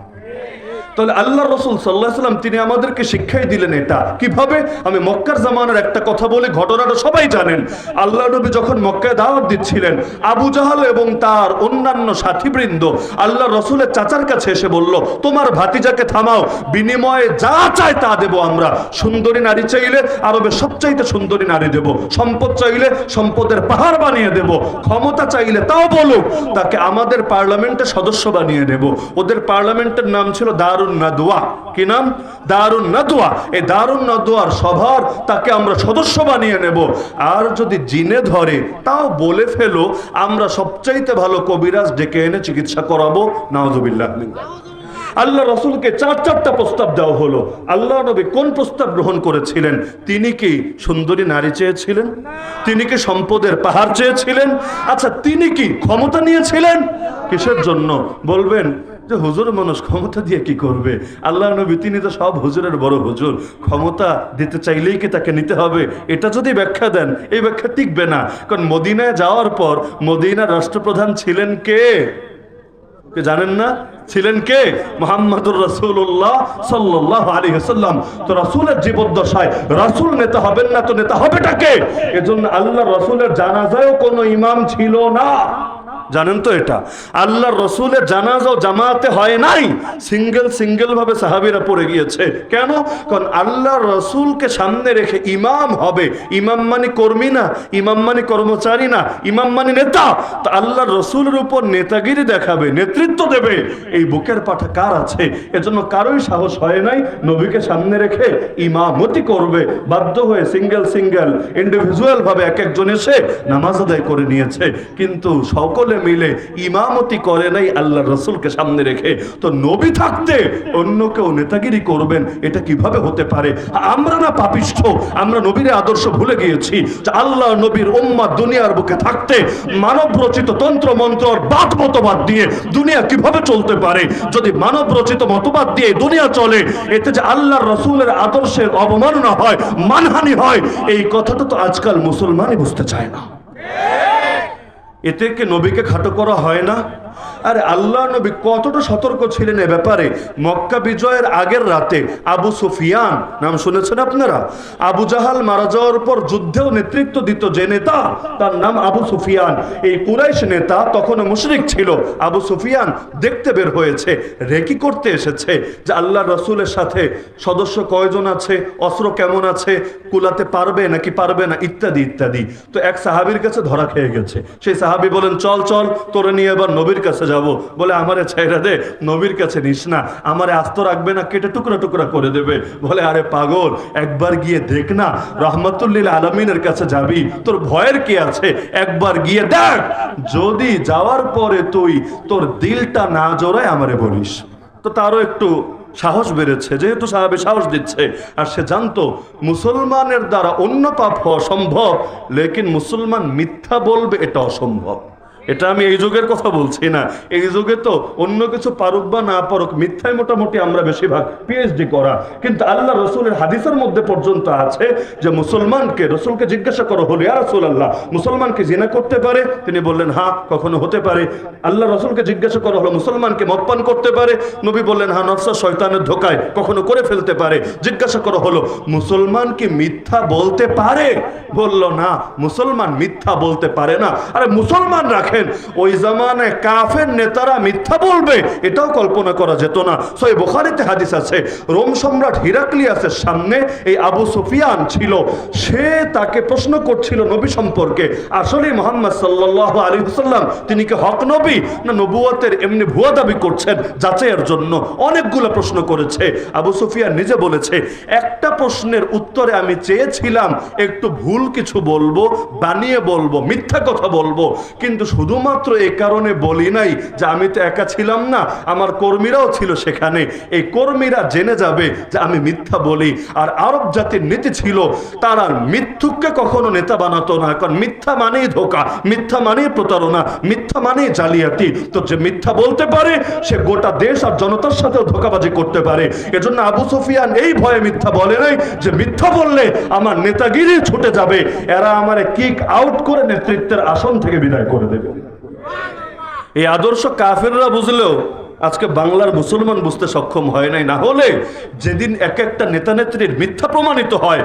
তাহলে আল্লাহ রসুল সাল্লাল্লাহু আলাইহি ওয়াসাল্লাম তিনি আমাদেরকে শিক্ষাই দিলেন এটা কিভাবে। আমি মক্কার জামানার একটা কথা বলে, ঘটনাটা সবাই জানেন। আল্লাহ নবী যখন মক্কায় দাওয়াত দিচ্ছিলেন, আবু জাহাল এবং তার অন্যান্য সাথীবৃন্দ আল্লাহ রসুলের চাচার কাছে এসে বলল, তোমার ভাতিজাকে থামাও, বিনিময়ে যা চায় তা দেব আমরা। সুন্দরী নারী চাইলে আরবের সবচাইতে সুন্দরী নারী দেব, সম্পদ চাইলে সম্পদের পাহাড় বানিয়ে দেব, ক্ষমতা চাইলে তাও বলুক, তাকে আমাদের পার্লামেন্টের সদস্য বানিয়ে দেব। ওদের পার্লামেন্টের নাম ছিল দারুন নাদওয়া। কি নাম? দারুন নাদওয়া। এই দারুন নাদওয়ার সভার তাকে আমরা সদস্য বানিয়ে নেব। আর যদি জিনে ধরে তাও বলে ফেলো, আমরা সবচাইতে ভালো কবিরাজ ডেকে এনে চিকিৎসা করাবো। নাউযুবিল্লাহ। আল্লাহ রসুলকে 4টা প্রস্তাব দেওয়া হলো। আল্লাহ নবী কোন প্রস্তাব গ্রহণ করেছিলেন? তিনি কি সুন্দরী নারী চেয়েছিলেন? তিনি কি সম্পদের পাহাড় চেয়েছিলেন? আচ্ছা, তিনি কি ক্ষমতা নিয়েছিলেন? কিসের জন্য? বলবেন যে হুজুর মানুষ ক্ষমতা দিয়ে কি করবে? আল্লাহ নবী তিনি তো সব হুজুরের বড় হুজুর, ক্ষমতা দিতে চাইলেই কি তাকে নিতে হবে? এটা যদি ব্যাখ্যা দেন, এই ব্যাখ্যা টিকবে না। কারণ মদিনায় যাওয়ার পর মদিনার রাষ্ট্রপ্রধান ছিলেন কে? জানেন না? ছিলেন কে? মুহাম্মদুর রাসূলুল্লাহ সাল্লাল্লাহু আলাইহি ওয়াসাল্লাম। তো রাসূলের জীবদ্দশায় রাসূল নেতা হবেন না তো নেতা হবেটা কে? এজন্য আল্লাহর রাসূলের জানাজায়ও কোনো ইমাম ছিল না। জানেন তো এটা আল্লাহর রসুলের জানাজাও জামাতে হয় নাই, সিঙ্গেল ভাবে সাহাবীরা পড়ে গিয়েছে। কেন? কারণ আল্লাহর রসুলকে সামনে রেখে ইমাম হবে। ইমাম মানে কর্মী না, ইমাম মানে কর্মচারী না, ইমাম মানে নেতা। তো আল্লাহর রসুলের উপর নেতাগিরি দেখাবে, নেতৃত্ব দেবে, এই বুকের পাঠা কার আছে? এজন্য কারোই সাহস হয় নাই নবীকে সামনে রেখে ইমামতি করবে। বাধ্য হয়ে সিঙ্গেল ইন্ডিভিজুয়াল ভাবে এক একজন এসে নামাজ আদায় করে নিয়েছে, কিন্তু সকলে মিলে ইমামতি করে নাই আল্লাহর রসুলকে সামনে রেখে। তো নবী থাকতে অন্য কেউ নেতাগিরি করবেন, এটা কিভাবে হতে পারে? আমরা না পাপিষ্ঠ, আমরা নবীর আদর্শ ভুলে গিয়েছি যে আল্লাহ নবীর উম্মাত দুনিয়ার বুকে থাকতে মানব রচিত তন্ত্র মন্ত্র বাদ মতবাদ দিয়ে দুনিয়া কিভাবে চলতে পারে? যদি মানব রচিত মতবাদ দিয়ে দুনিয়া চলে, এতে যে আল্লাহর রসুলের আদর্শের অবমাননা হয়, মানহানি হয়, এই কথাটা তো আজকাল মুসলমানই বুঝতে চায় না। এতে কি নবীকে খাটো করা হয় না? আরে আল্লাহ নবী কতটা সতর্ক ছিলেন এ ব্যাপারে। মক্কা বিজয়ের আগের রাতে আবু সুফিয়ান, নাম শুনেছেন আপনারা? আবু জাহাল মারা যাওয়ার পর যুদ্ধেও নেতৃত্ব দিত যে নেতা, তার নাম আবু সুফিয়ান। এই কুরাইশ নেতা তখনও মুশরিক ছিল। আবু সুফিয়ান দেখতে বের হয়েছে, রেকি করতে এসেছে যে আল্লাহ রসুলের সাথে সদস্য কয়জন আছে, অস্ত্র কেমন আছে, কুলাতে পারবে নাকি পারবে না, ইত্যাদি ইত্যাদি। তো এক সাহাবীর কাছে ধরা খেয়ে গেছে। সেই সাহাবী বলেন, চল তোরে নিয়ে এবার নবীর কাছে যাব। বলে, আমারে ছাইরা দে, নবীর কাছে নিস না, আমারে আস্ত রাখবে না, কেটে টুকরা টুকরা করে দেবে। বলে, আরে পাগল, একবার গিয়ে দেখ না, রহমতুল্লিল আলমিনের কাছে যাবি, তোর ভয়ের কি আছে? একবার গিয়ে দেখ, যদি যাওয়ার পরে তুই তোর দিলটা না জোড়ায় আমারে বলিস। তো তারও একটু সাহস বেড়েছে, যেহেতু সাহাবী সাহস দিচ্ছে। আর সে জানতো মুসলমানের দ্বারা অন্য পাপ হওয়া সম্ভব, লেকিন মুসলমান মিথ্যা বলবে এটা অসম্ভব। এটা আমি এই যুগের কথা বলছি না, এই যুগে তো অন্য কিছু পারুক বা না পারুক, মিথ্যায় মোটামুটি আমরা বেশিরভাগ পিএইচডি করা। কিন্তু আল্লাহ রসুলের হাদিসের মধ্যে পর্যন্ত আছে যে মুসলমানকে, রসুলকে জিজ্ঞাসা করা হলো, ইয়া রাসূলুল্লাহ, মুসলমানকে জিনা করতে পারে? তিনি বললেন, হ্যাঁ, কখনো হতে পারে। আল্লাহ রসুলকে জিজ্ঞাসা করা হলো, মুসলমানকে মদ পান করতে পারে? নবী বললেন, হ্যাঁ, নফসা শয়তানের ধোকায় কখনো করে ফেলতে পারে। জিজ্ঞাসা করা হলো, মুসলমান কি মিথ্যা বলতে পারে? বলল, না, মুসলমান মিথ্যা বলতে পারে না। আরে মুসলমান রাখেন, ওই জামানায় কাফের নেতারা মিথ্যা বলবে এটাও কল্পনা করা যেত না। সহিহ বুখারীতে হাদিস আছে, রোম সম্রাট হিরাক্লিয়াসের সামনে এই আবু সুফিয়ান ছিল। সে তাকে প্রশ্ন করছিল নবী সম্পর্কে, আসলে মুহাম্মদ সাল্লাল্লাহু আলাইহি ওয়াসাল্লাম তিনি কি হক নবী, না নবুয়তের এমনি ভুয়া দাবি করছেন, যাচাইয়ের জন্য অনেকগুলো প্রশ্ন করেছে। আবু সুফিয়ান নিজে বলেছে, একটা প্রশ্নের উত্তরে আমি চেয়েছিলাম একটু ভুল কিছু বলবো, বানিয়ে বলবো, মিথ্যা কথা বলবো, কিন্তু শুধুমাত্র এই কারণে বলি নাই যে আমি তো একা ছিলাম না, আমার কর্মীরাও ছিল সেখানে, এই কর্মীরা জেনে যাবে যে আমি মিথ্যা বলি। আর আরব জাতির নীতি ছিল, তারা মিথ্যুককে কখনো নেতা বানাতো না, কারণ মিথ্যা মানেই ধোঁকা, মিথ্যা মানেই প্রতারণা, মিথ্যা মানেই জালিয়াতি। তো যে মিথ্যা বলতে পারে সে গোটা দেশ আর জনতার সাথেও ধোঁকাবাজি করতে পারে। এজন্য আবু সুফিয়ান এই ভয়ে মিথ্যা বলে নাই যে মিথ্যা বললে আমার নেতাগিরি ছুটে যাবে, এরা আমারে কিক আউট করে নেতৃত্বের আসন থেকে বিদায় করে দেবে। এই আদর্শ কাফেররা বুঝলেও আজকে বাংলার মুসলমান বুঝতে সক্ষম হয় নাই। না হলে যেদিন এক একটা নেতা নেত্রীর মিথ্যা প্রমাণিত হয়,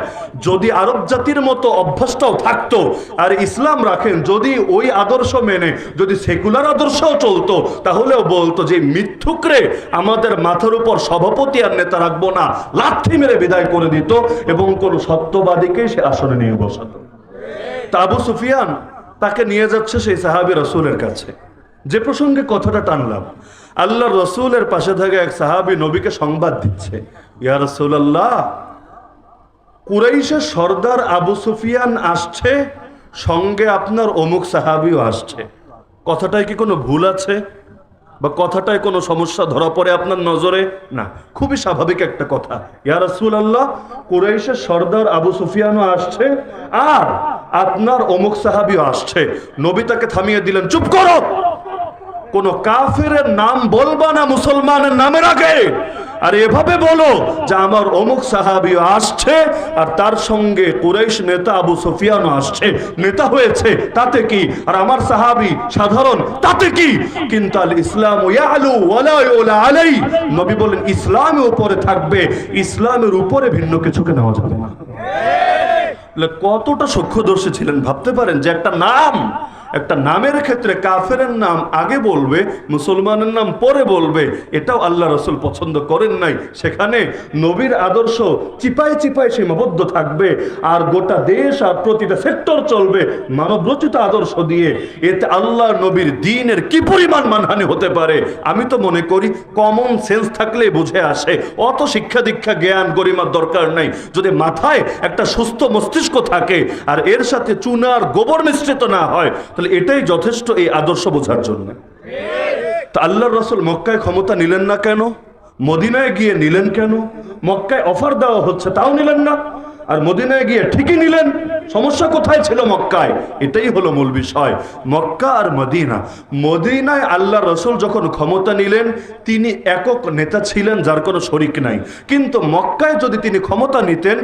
যদি আরব জাতির মতো অভ্যাসটাও থাকতো আর ইসলাম রাখেন, যদি ওই আদর্শ মেনে যদি সেকুলার আদর্শও চলতো, তাহলেও বলতো যে মিথ্যুকরে আমাদের মাথার উপর সভাপতি আর নেতা রাখবো না, লাথি মেরে বিদায় করে দিত এবং কোনো সত্যবাদীকেই সে আসনে নিয়ে বসাতো। তা আবু সুফিয়ান তাকে নিয়ে যাচ্ছে সেই সাহাবী রাসূলের কাছে। যে প্রসঙ্গে কথাটা টানলাম, আল্লাহর রসুলের পাশে থাকা এক সাহাবী নবীকে সংবাদ দিচ্ছে, ইয়া রাসূলুল্লাহ, কুরাইশের সর্দার আবু সুফিয়ান আসছে, সঙ্গে আপনার অমুক সাহাবীও আসছে। কথাটায় কি কোনো ভুল আছে বা কথাটায় কোনো সমস্যা ধরা পড়ে আপনার নজরে? না, খুবই স্বাভাবিক একটা কথা। ইয়া রাসূলুল্লাহ, কুরাইশের সর্দার আবু সুফিয়ানও আসছে আর আপনার অমুক সাহাবীও আসছে। নবী তাকে থামিয়ে দিলেন, চুপ করো, কোন কাফেরের নাম বলবা না মুসলমানের নামের আগে, আর এভাবে বলো যে আমার অমুক সাহাবীও আসছে আর তার সঙ্গে কুরাইশ নেতা আবু সুফিয়ানও আসছে। নেতা হয়েছে তাতে কি, আর আমার সাহাবী সাধারণ তাতে কি? কিন্তু আল ইসলাম ইয়ালু ওয়ালা ইউলা আলাই, নবী বলেন ইসলামের উপরে থাকবে, ইসলামের উপরে ভিন্ন কিছুকে নেওয়া যাবে না। কতটা সূক্ষ্মদর্শী ছিলেন ভাবতে পারেন, যে একটা নাম একটা নামের ক্ষেত্রে কাফেরের নাম আগে বলবে, মুসলমানের নাম পরে বলবে, এটাও আল্লাহ রসুল পছন্দ করেন নাই। সেখানে নবীর আদর্শ চিপায় চিপায় সীমাবদ্ধ থাকবে, আর গোটা দেশ আর প্রতিটা সেক্টর চলবে মানব রচিত আদর্শ দিয়ে। এতে আল্লাহ নবীর দ্বীনের কি পরিমাণ মানহানি হতে পারে, আমি তো মনে করি কমন সেন্স থাকলে বুঝে আসে। অত শিক্ষা দীক্ষা জ্ঞান গরিমার দরকার নাই, যদি মাথায় একটা সুস্থ মস্তিষ্ক থাকে আর এর সাথে চুনার গোবর মিশ্রিত না হয়, তাহলে এটাই যথেষ্ট এই আদর্শ বোঝার জন্য। তা আল্লাহর রাসূল মক্কায় ক্ষমতা নিলেন না কেন? মদিনায় গিয়ে নিলেন কেন? মক্কায় অফার দেওয়া হচ্ছে তাও নিলেন না, আর মদিনায় গিয়ে ঠিকই নিলেন। সমস্যা কোথায় ছিল মক্কায়? এটাই হলো মূল বিষয়। মক্কা আর মদিনা, মদিনায় আল্লাহ রসুল যখন ক্ষমতা নিলেন তিনি একক নেতা ছিলেন, যার কোনো শরিক নাই। কিন্তু মক্কায় যদি তিনি ক্ষমতা নিতেন,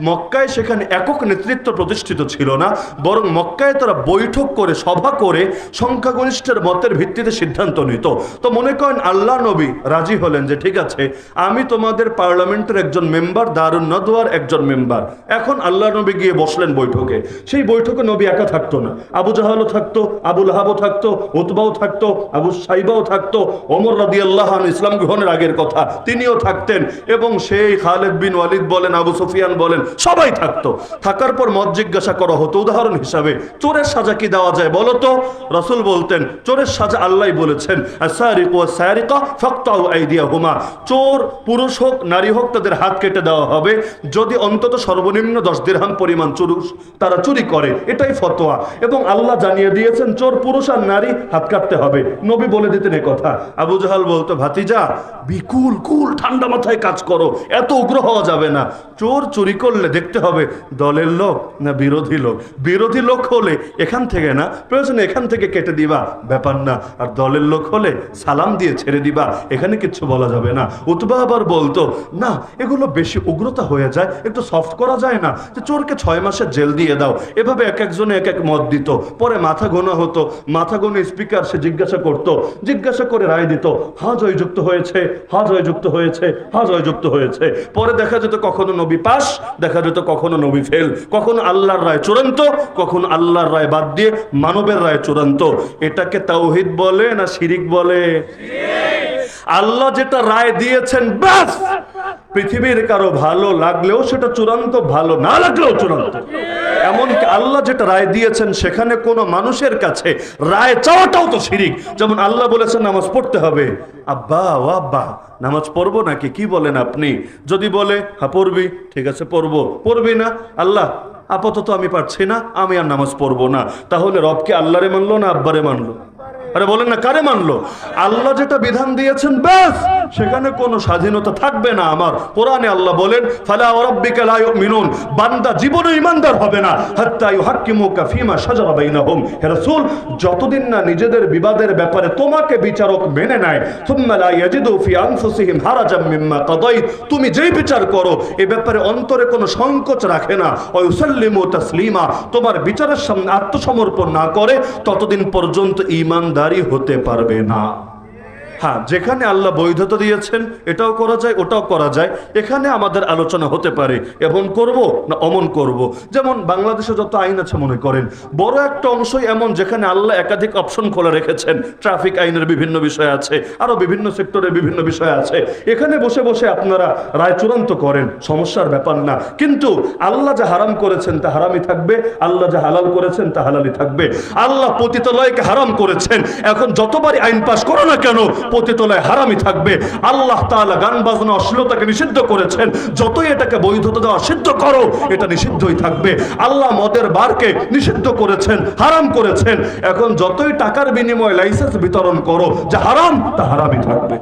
মক্কায় সেখানে একক নেতৃত্ব প্রতিষ্ঠিত ছিল না, বরং মক্কায় তারা বৈঠক করে সভা করে সংখ্যাগরিষ্ঠের মতের ভিত্তিতে সিদ্ধান্ত নিত। তো মনে করেন আল্লাহ নবী রাজি হলেন যে ঠিক আছে, আমি তোমাদের পার্লামেন্টের একজন মেম্বার, দারুন নদওয়ার একজন মেম্বার। এখন আল্লাহ নবী গিয়ে বসলেন বৈঠকে। সেই বৈঠকে নবী একা থাকতো না, আবু জাহালও থাকতো, আবু লাহাবও থাকতো, উতবাও থাকতো, আবু সাইবাও থাকতো, ওমর রাদিয়াল্লাহু আনহু ইসলাম গ্রহণের আগের কথা তিনিও থাকতেন, এবং সেই খালিদ বিন ওয়ালিদ বলেন, আবু সুফিয়ান বলেন, সবাই থাকতো। থাকার পর মত জিজ্ঞাসা করা হতো উদাহরণ হিসাবে, চোরের সাজা কি দেওয়া যায় বলো তো? রাসূল বলতেন চোরের সাজা আল্লাহ বলেছেন, আস-সারিকু ওয়াস-সারিকা ফাকতাউ আইদিয়াহুমা, চোর পুরুষ হোক নারী হোক তাদের হাত কেটে দেওয়া হবে যদি অন্তত সর্বনিম্ন 10 দিরহাম পরিমাণ তারা চুরি করে। এটাই ফতোয়া, এবং আল্লাহ জানিয়ে দিয়েছেন চোর পুরুষ আর নারী হাত কাটতে হবে। নবী বলে দিতেন এ কথা। আবু জাহাল বলতো, ভাতিজা বিকুল কুল ঠান্ডা মাথায় কাজ করো, এত উগ্র হওয়া যাবে না। চোর চুরি করলে দেখতে হবে দলের লোক না বিরোধী লোক। বিরোধী লোক হলে এখান থেকে না, প্রয়োজনে এখান থেকে কেটে দিবা, ব্যাপার না। আর দলের লোক হলে সালাম দিয়ে ছেড়ে দিবা, এখানে কিচ্ছু বলা যাবে না। উতবা আবার বলতো, না এগুলো বেশি উগ্রতা হয়ে যায়, একটু সফট করা যায় না, যে চোরকে 6 মাসের জেল দিয়ে দাও। এভাবে এক একজনে এক এক মত দিত। পরে মাথা গোনা হতো, মাথা গোনা স্পিকার সে জিজ্ঞাসা করতো, জিজ্ঞাসা করে রায় দিত, হ্যাঁ জয়যুক্ত হয়েছে, হ্যাঁ জয়যুক্ত হয়েছে, হ্যাঁ জয়যুক্ত হয়েছে। পরে দেখা যেত কখনো নবী পাস, দেখা যেত কখনো নবী ফেল, কখনো আল্লাহর রায় চূড়ান্ত, কখনো আল্লাহর রায় বাদ দিয়ে মানবের রায় চূড়ান্ত। এটাকে তাওহীদ বলে না শিরিক বলে? আল্লাহ যেটা রায় দিয়েছেন ব্যাস, পৃথিবীর কারো ভালো লাগলেও সেটা চূড়ান্ত, ভালো না লাগলেও চূড়ান্ত। এমনকি আল্লাহ যেটা রায় দিয়েছেন সেখানে কোনো মানুষের কাছে রায় চাওয়াটাও তো শিরিক। যেমন আল্লাহ বলেছেন নামাজ পড়তে হবে, আব্বা ও আব্বা নামাজ পড়বো নাকি, কি বলেন আপনি? যদি বলে হ্যাঁ পড়বি, ঠিক আছে পড়বো, পড়বি না, আল্লাহ আপাতত আমি পারছি না, আমি আর নামাজ পড়বো না। তাহলে রবকে আল্লাহরে মানলো না আব্বারে মানলো? আরে বলেন না, কারে মানলো? আল্লাহ যেটা বিধান দিয়েছেন ব্যাস, সেখানে কোনো স্বাধীনতা থাকবে না। আমার কোরআনে আল্লাহ বলেন, ফালা ওয়া রাব্বিকা লা ইউমিনুন, বান্দা জীবনে ঈমানদার হবে না হাত্তা ইউহাক্কিমুকা ফীমা শাজারা বাইনাহুম। হে রাসূল, যতদিন না নিজেদের বিবাদের ব্যাপারে তোমাকে বিচারক মেনে নেয়, সুম্মা লা ইয়াজিদু ফি আনফুসিহিম হারাজাম মিম্মা কাদাইত, তুমি যেই বিচার করো এই ব্যাপারে অন্তরে কোনো সংকোচ রাখে না, ওয়া ইউসাল্লিমু তাসলিমা, তোমার বিচারের সামনে আত্মসমর্পণ না করে ততদিন পর্যন্ত ঈমানদার হতে পারবে না। হ্যাঁ, যেখানে আল্লাহ বৈধতা দিয়েছেন এটাও করা যায়, ওটাও করা যায়। এখানে আমাদের আলোচনা হতে পারে এমন করব না অমন করব। যেমন বাংলাদেশে যত আইন আছে মনে করেন বড় একটা অংশই এমন যেখানে আল্লাহ একাধিক অপশন খোলা রেখেছেন। ট্রাফিক আইনের বিভিন্ন বিষয় আছে, আরো বিভিন্ন সেক্টরে বিভিন্ন বিষয় আছে। এখানে বসে বসে আপনারা রায় চূড়ান্ত করেন, সমস্যার ব্যাপার না। কিন্তু আল্লাহ যা হারাম করেছেন তা হারামই থাকবে, আল্লাহ যা হালাল করেছেন তা হালালই থাকবে। আল্লাহ পতিতালয়কে হারাম করেছেন, এখন যতবারই আইন পাস করো না কেন পতিতালয় হারামই থাকবে। আল্লাহ তাআলা গান বাজনা অশ্লীলতাকে নিষিদ্ধ করেছেন, যতই এটাকে বৈধতা দেওয়া সিদ্ধ করো এটা নিষিদ্ধই থাকবে। আল্লাহ মদের বারকে নিষিদ্ধ করেছেন, হারাম করেছেন, এখন যতই টাকার বিনিময়ে লাইসেন্স বিতরণ করো যা হারাম তা হারামই থাকবে।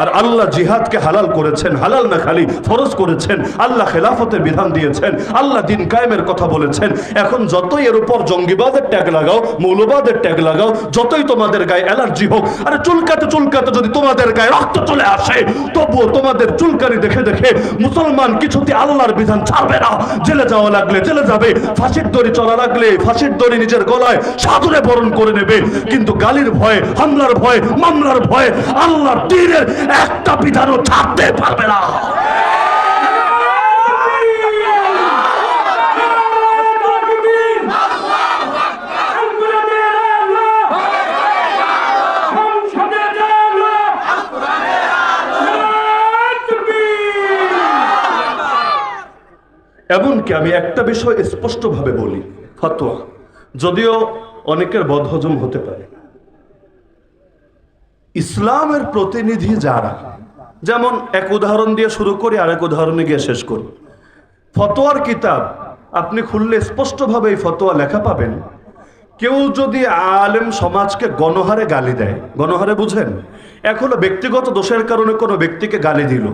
আর আল্লাহ জিহাদকে হালাল করেছেন, হালাল না খালি ফরজ করেছেন। আল্লাহ খেলাফতের বিধান দিয়েছেন, আল্লাহ দিন কায়েমের কথা বলেছেন। এখন যতই এর উপর জঙ্গিবাদের ট্যাগ লাগাও, মৌলবাদের ট্যাগ লাগাও, যতই তোমাদের গায়ে অ্যালার্জি হোক, আরে চুলকাতে চুলকাতে যদি তোমাদের গায়ে রক্ত চলে আসে তবুও তোমাদের চুলকানি দেখে দেখে মুসলমান কিছুতে আল্লাহর বিধান ছাড়বে না। জেলে যাওয়া লাগলে জেলে যাবে, ফাঁসির দড়ি চলা লাগলে ফাঁসির দড়ি নিজের গলায় সাদরে বরণ করে নেবে। কিন্তু গালির ভয়ে, হামলার ভয়ে, মামলার ভয়ে আল্লাহর দ্বীনের একটা বিধানও ছাড়তে পারবে না। এমনকি আমি একটা বিষয় স্পষ্টভাবে বলি, ফতোয়া যদিও অনেকের বদহজম হতে পারে, ইসলামের প্রতিনিধি যারা, যেমন এক উদাহরণ দিয়ে শুরু করি আরেক উদাহরণে গিয়ে শেষ করি। ফতোয়ার কিতাব আপনি খুললে স্পষ্টভাবে এই ফতোয়া লেখা পাবেন, কেউ যদি আলেম সমাজকে গণহারে গালি দেয়, গণহারে বুঝেন, এক হলো ব্যক্তিগত দোষের কারণে কোনো ব্যক্তিকে গালি দিল,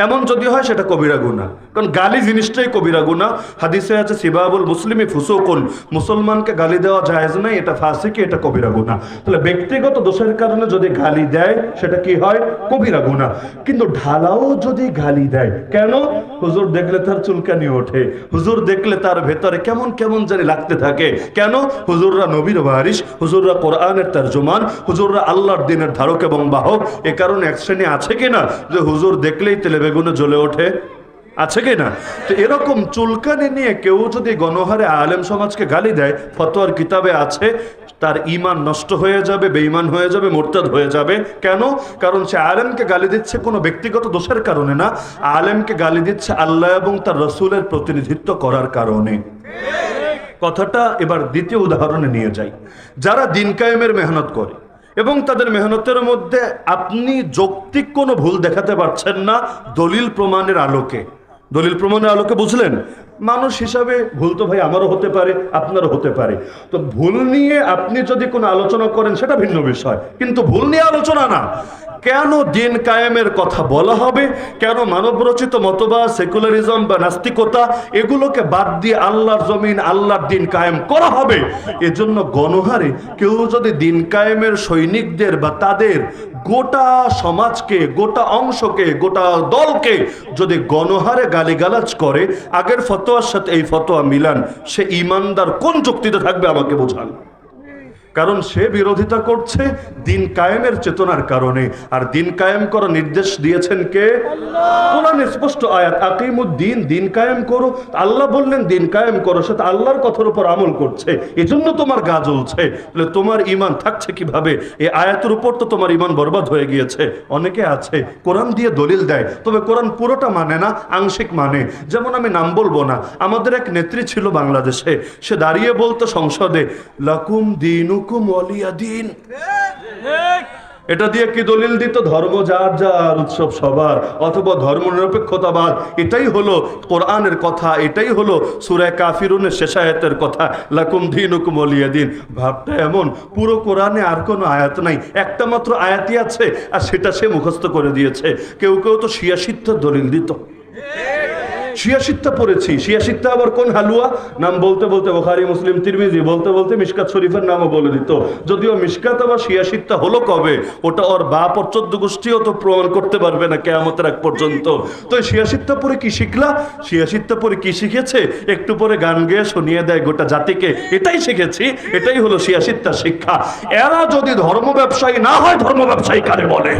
এমন যদি হয় সেটা কবিরা গুনাহ, কারণ গালি জিনিসটাই কবিরা গুনাহ। হাদিসে আছে সিবাবুল মুসলিমি ফুসুকুন, মুসলমানকে গালি দেওয়া জায়েজ নাই, এটা ফাসিকি, এটা কবিরা গুনাহ। তাহলে ব্যক্তিগত দোষের কারণে যদি গালি দেয় সেটা কি হয়? কবিরা গুনাহ। কিন্তু ঢালাও যদি গালি দেয়, কেন? হুজুর দেখলে তার চুলকানি ওঠে, হুজুর দেখলে তার ভেতরে কেমন কেমন জানি লাগতে থাকে, কেন? হুজুররা নবীর ওয়ারিস, হুজুররা কোরআনের তর্জমান, হুজুররা আল্লাহর দ্বীনের ধারক এবং বাহক। এ কারণে এক শ্রেণী আছে কিনা যে হুজুর দেখলেই তেলে বেগুনে জ্বলে ওঠে, আছে কিনা? তো এরকম চুলকানি নিয়ে কেউ যদি গণহারে আলেম সমাজকে গালি দেয়, ফতোয়ার কিতাবে আছে তার ঈমান নষ্ট হয়ে যাবে, বেঈমান হয়ে যাবে, মুরতাদ হয়ে যাবে। কেন? কারণ সে আলেমকে গালি দিচ্ছে কোনো ব্যক্তিগত দোষের কারণে না, আলেমকে গালি দিচ্ছে আল্লাহ এবং তার রসুলের প্রতিনিধিত্ব করার কারণে। কথাটা এবার দ্বিতীয় উদাহরণে নিয়ে যাই। যারা দিন কায়েমের মেহনত করে এবং তাদের মেহনতের মধ্যে আপনি যৌক্তিক কোনো ভুল দেখাতে পারছেন না দলিল প্রমাণের আলোকে, দলিল প্রমাণের আলোকে, বুঝলেন? মানুষ হিসাবে ভুল তো ভাই আমারও হতে পারে, আপনারও হতে পারে। তো ভুল নিয়ে আপনি যদি কোনো আলোচনা করেন সেটা ভিন্ন বিষয়, কিন্তু ভুল নিয়ে আলোচনা না। কেন দিন কায়েমের কথা বলা হবে? কেন মানবরচিত মতবাদ, সেকুলারিজম বা নাস্তিকতা এগুলোকে বাদ দিয়ে আল্লাহর জমিন, আল্লাহর দিন কায়েম করা হবে? এজন্য গণহারে কেউ যদি দিন কায়েমের সৈনিকদের বা তাদের গোটা সমাজকে, গোটা অংশকে, গোটা দলকে যদি গণহারে গালিগালাজ করে, আগের ফতোয়ার সাথে এই ফতোয়া মিলান, সে ঈমানদার কোন যুক্তিতে থাকবে আমাকে বোঝান। কারণ সে বিরোধিতা করছে দিন কায়েমের চেতনার কারণে। আর দিন কায়েম করার নির্দেশ দিয়েছেন কে? কোরআন স্পষ্ট আয়াত, আকিমুদ্দিন, দিন কায়েম করো। আল্লাহ বললেন দিন কায়েম করো, সে তো আল্লাহর কথার উপর আমল করছে, এজন্য তোমার গা জ্বলছে। তাহলে তোমার ঈমান থাকছে কিভাবে? এই আয়াতের উপর তো তোমার ঈমান বরবাদ হয়ে গিয়েছে। অনেকে আছে কোরআন দিয়ে দলিল দেয়, তবে কোরআন পুরোটা মানে না, আংশিক মানে। যেমন আমি নাম বলবো না, আমাদের এক নেত্রী ছিল বাংলাদেশে, সে দাঁড়িয়ে বলতো সংসদে, লাকুম দিনুকুম ওয়ালিয়া দিন। এটা দিয়ে কি দলিল দিত? ধর্ম যার যার, উৎসব সবার, অথবা ধর্ম নিরপেক্ষতাবাদ। এটাই হলো কোরআনের কথা, এটাই হলো সূরা কাফিরুনের শেষ আয়াতের কথা, লাকুম দীনুকুম ওয়ালিয়া দিন। ভাবটা এমন, পুরো কোরআনে আর কোনো আয়াত নাই, একটা মাত্র আয়াতই আছে, আর সেটা সে মুখস্থ করে দিয়েছে। কেউ কেউ তো শিয়াশিত্বের দলিল দিত। শিয়াশিত্তা পড়েছি, শিয়াশিত্তা আবার কোন হালুয়া? নাম বলতে বলতে বুখারী, মুসলিম, তিরমিজি বলতে বলতে মিশকাত শরীফের নামও বলে দিত। যদিও মিশকাত আবার শিয়াশিত্তা হলো কবে, ওটা ওর বাপ ওর 14 গোষ্ঠীও তো প্রমাণ করতে পারবে না কিয়ামতের আগ পর্যন্ত। তো শিয়াশিত্তা পরে কি শিখলা? শিয়াশিত্তা পরে কি শিখেছে? একটু পরে গান গেয়ে শুনিয়ে দেয় গোটা জাতিকে, এটাই শিখেছি, এটাই হলো শিয়াশিত্তা শিক্ষা। এরা যদি ধর্ম ব্যবসায়ী না হয়, ধর্ম ব্যবসায়ী কারে বলে?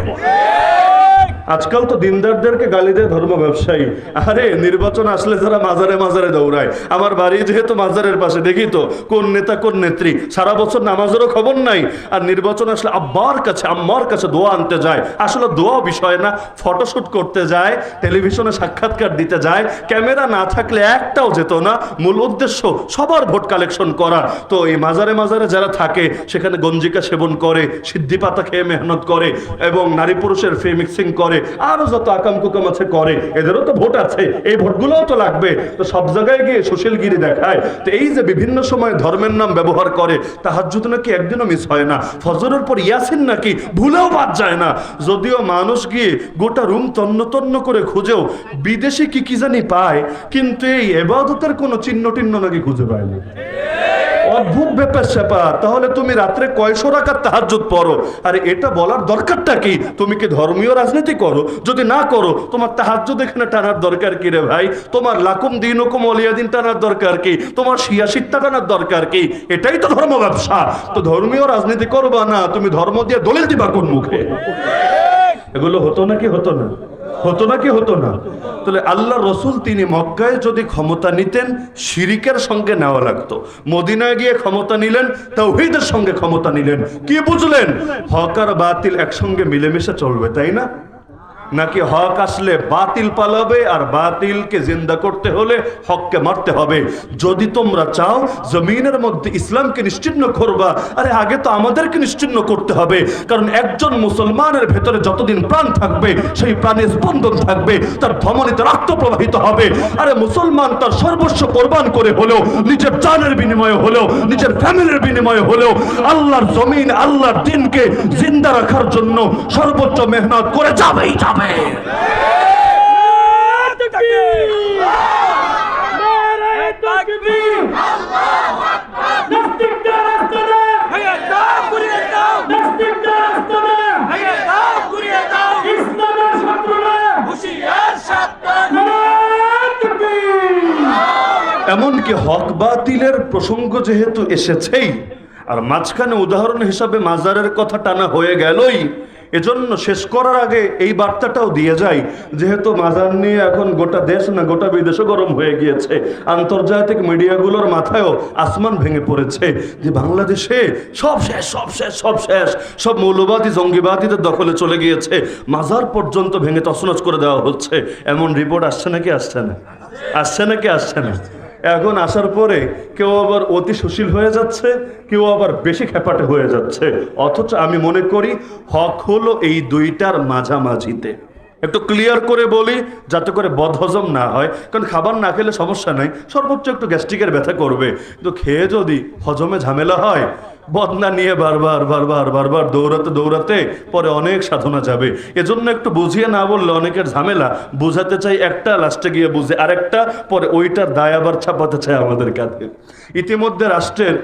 আজকাল তো দিনদারদেরকে গালি দেয় ধর্ম ব্যবসায়ী। আরে নির্বাচন আসলে যারা মাজারে মাজারে দৌড়ায়, আমার বাড়ি যেহেতু মাজারের পাশে, দেখি তো কোন নেতা কোন নেত্রী সারা বছর নামাজেরও খবর নাই, আর নির্বাচন আসলে আব্বার কাছে আম্মার কাছে দোয়া আনতে যায়। আসলে দোয়া বিষয় না, ফটোশুট করতে যায়, টেলিভিশনে সাক্ষাৎকার দিতে যায়, ক্যামেরা না থাকলে একটাও যেত না। মূল উদ্দেশ্য সবার ভোট কালেকশন করা। তো এই মাজারে মাজারে যারা থাকে সেখানে গঞ্জিকা সেবন করে, সিদ্ধি পাতা খেয়ে মেহনত করে এবং নারী পুরুষের ফ্রি মিক্সিং করে, আরো যত আকাম কুকাম আছে করে, এদেরও তো ভোট আছে, এই ভোটগুলোও তো লাগবে। তো সব জায়গায় গিয়ে সুশীলগিরি দেখায়। তো এই যে বিভিন্ন সময় ধর্মের নাম ব্যবহার করে, তাহাজ্জুদ নাকি একদিনও মিস হয় না, ফজরের পর ইয়াসিন নাকি ভুলেও বাদ যায় না। যদিও মানুষ গিয়ে গোটা রুম তন্ন তন্ন করে খুঁজেও বিদেশি কি কি জানি পায়, কিন্তু এই ইবাদতের কোনো চিহ্ন টিহ্ন নাকি খুঁজে পায় না। অদ্ভুত ব্যাপার স্যাপার। তাহলে তুমি রাত্রে কয়শো রাকাত তাহাজ্জুদ পড়ো, আরে এটা বলার দরকারটা কি? তুমি কি ধর্মীয় রাজনীতি করো? যদি না করো, তোমার তাহাজ্জুদ এখানে টানার দরকার কি রে ভাই? তোমার লাকুম দীনুকুম ওয়ালিয়া দিন টানার দরকার কি? তোমার শিয়াশিত্তা টানার দরকার কি? এটাই তো ধর্ম ব্যবসা। তো ধর্মীয় রাজনীতি করবা না, তুমি ধর্ম দিয়ে দলিল দিবা কোন মুখে? এগুলো হতো নাকি হতো না? হতো নাকি হতো না? তাহলে আল্লাহ রসুল তিনি মক্কায় যদি ক্ষমতা নিতেন, শিরিকের সঙ্গে নেওয়া লাগতো। মদিনায় গিয়ে ক্ষমতা নিলেন, তাওহীদের সঙ্গে ক্ষমতা নিলেন। কি বুঝলেন? হক আর বাতিল একসঙ্গে মিলেমিশে চলবে, তাই না? নাকি হক আসলে বাতিল পালাবে আর বাতিলকে জিন্দা করতে হলে হককে মারতে হবে? যদি তোমরা চাও জমিনের মধ্যে ইসলামকে নিশ্চিহ্ন করবা, আরে আগে তো আমাদেরকে নিশ্চিহ্ন করতে হবে। কারণ একজন মুসলমানের ভেতরে যতদিন প্রাণ থাকবে সেই প্রাণে স্পন্দন থাকবে, তার ধমনীতে রক্ত প্রবাহিত হবে। আরে মুসলমান তার সর্বস্ব কোরবান করে হলেও, নিজের জানের বিনিময়ে হলেও, নিজের ফ্যামিলির বিনিময়ে হলেও আল্লাহর জমিন, আল্লাহর দিনকে জিন্দা রাখার জন্য সর্বোচ্চ মেহনত করে যাবেই যাবে। এমনকি হক বাতিলের প্রসঙ্গ যেহেতু এসেছেই, আর মাঝখানে উদাহরণ হিসাবে মাজারের কথা টানা হয়ে গেলই, এজন্য শেষ করার আগে এই বার্তাটাও দিয়ে যায়, যেহেতু মাজার নিয়ে এখন গোটা দেশ না গোটা বিদেশও গরম হয়ে গিয়েছে, আন্তর্জাতিক মিডিয়াগুলোর মাথায়ও আসমান ভেঙে পড়েছে যে বাংলাদেশে সব শেষ, সব শেষ, সব শেষ, সব মৌলবাদী জঙ্গিবাদীদের দখলে চলে গিয়েছে, মাজার পর্যন্ত ভেঙে তছনছ করে দেওয়া হচ্ছে, এমন রিপোর্ট আসছে নাকি আসছে না? আসছে নাকি আসছে না? এখন আসার পরে কেউ আবার অতি সুশীল হয়ে যাচ্ছে, কেউ আবার বেশি খেপাটে হয়ে যাচ্ছে। অথচ আমি মনে করি হক হলো এই দুইটার মাঝামাঝিতে। একটু ক্লিয়ার করে বলি যাতে করে বদহজম না হয়, কারণ খাবার না খেলে সমস্যা নাই, সর্বোচ্চ একটু গ্যাস্ট্রিকের ব্যথা করবে, কিন্তু খেয়ে যদি হজমে ঝামেলা হয়, বদনা নিয়ে বারবার বারবার বারবার দৌড়াতে দৌড়াতে পরে অনেক সাধনা যাবে। এজন্য একটু বুঝিয়ে না বললে অনেকের ঝামেলা, বুঝাতে চাই একটা, লাস্টে গিয়ে বুঝে আরেকটা, পরে ওইটার দায় আবার চাপাতে চায় আমাদের কাছে। ইতিমধ্যে রাষ্ট্রের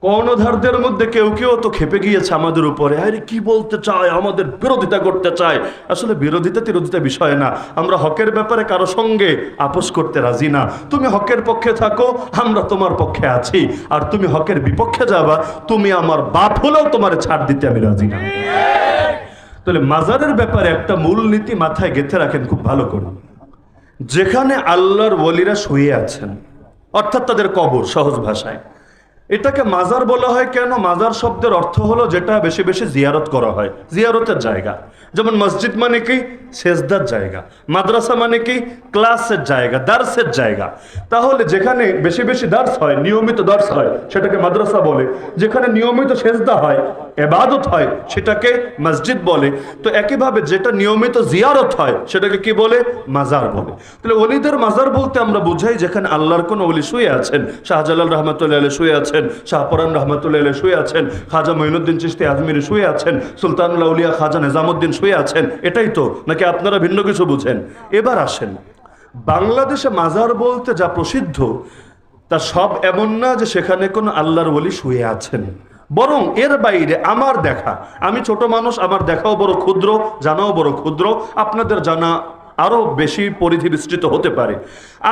কর্ণধারদের মধ্যে কেউ কেউ তো খেপে গিয়েছে আমাদের উপরে, আরে কি বলতে চায়, আমাদের বিরোধিতা করতে চায়। আসলে বিরোধিতা তিরোধিতা বিষয় না, আমরা হকের ব্যাপারে কারো সঙ্গে আপোষ করতে রাজি না। তুমি হকের পক্ষে থাকো, আমরা তোমার পক্ষে আছি, আর তুমি হকের বিপক্ষে যাবা, তুমি আমার বাপ হলেও তোমার ছাড় দিতে আমি রাজি না। তাহলে মাজারের ব্যাপারে একটা মূলনীতি মাথায় গেঁথে রাখেন খুব ভালো করে। যেখানে আল্লাহর ওলিরা শুয়ে আছেন, অর্থাৎ তাদের কবর, সহজ ভাষায় এটাকে মাজার বলা হয় কেন? মাজার শব্দের অর্থ হলো যেটা বেশি বেশি জিয়ারত করা হয়, জিয়ারতের জায়গা। যেমন মসজিদ মানে কি? সেজদার জায়গা। মাদ্রাসা মানে কি? ক্লাসের জায়গা, দার্সের জায়গা। তাহলে যেখানে বেশি বেশি দার্স হয়, নিয়মিত দার্স হয়, সেটাকে মাদ্রাসা বলে। যেখানে নিয়মিত সেজদা হয়, ইবাদত হয়, সেটাকে মসজিদ বলে। তো একইভাবে যেটা নিয়মিত জিয়ারত হয় সেটাকে কি বলে? মাজার বলে। তাহলে ওলিদের মাজার বলতে আমরা বুঝাই যেখানে আল্লাহর কোন ওলি শুয়ে আছেন। শাহজালাল রহমতুল্লাহ আলাইহি শুয়ে আছেন, শাহপরান রহমতুল্লাহ আলাইহি শুয়ে আছেন, খাজা মঈনুদ্দিন চিশতি আজমিরি শুয়ে আছেন, সুলতানুল আউলিয়া খাজা নিজামুদ্দিন শুয়ে আছেন। এটাই তো, নাকি আপনারা ভিন্ন কিছু বুঝেন? এবার আসেন, বাংলাদেশে মাজার বলতে যা প্রসিদ্ধ তা সব এমন না যে সেখানে কোনো আল্লাহর ওলি শুয়ে আছেন, বরং এর বাইরে আমার দেখা, আমি ছোট মানুষ, আমার দেখাও বড় ক্ষুদ্র, জানাও বড় ক্ষুদ্র, আপনাদের জানা আরো বেশি পরিধি বিস্তৃত হতে পারে।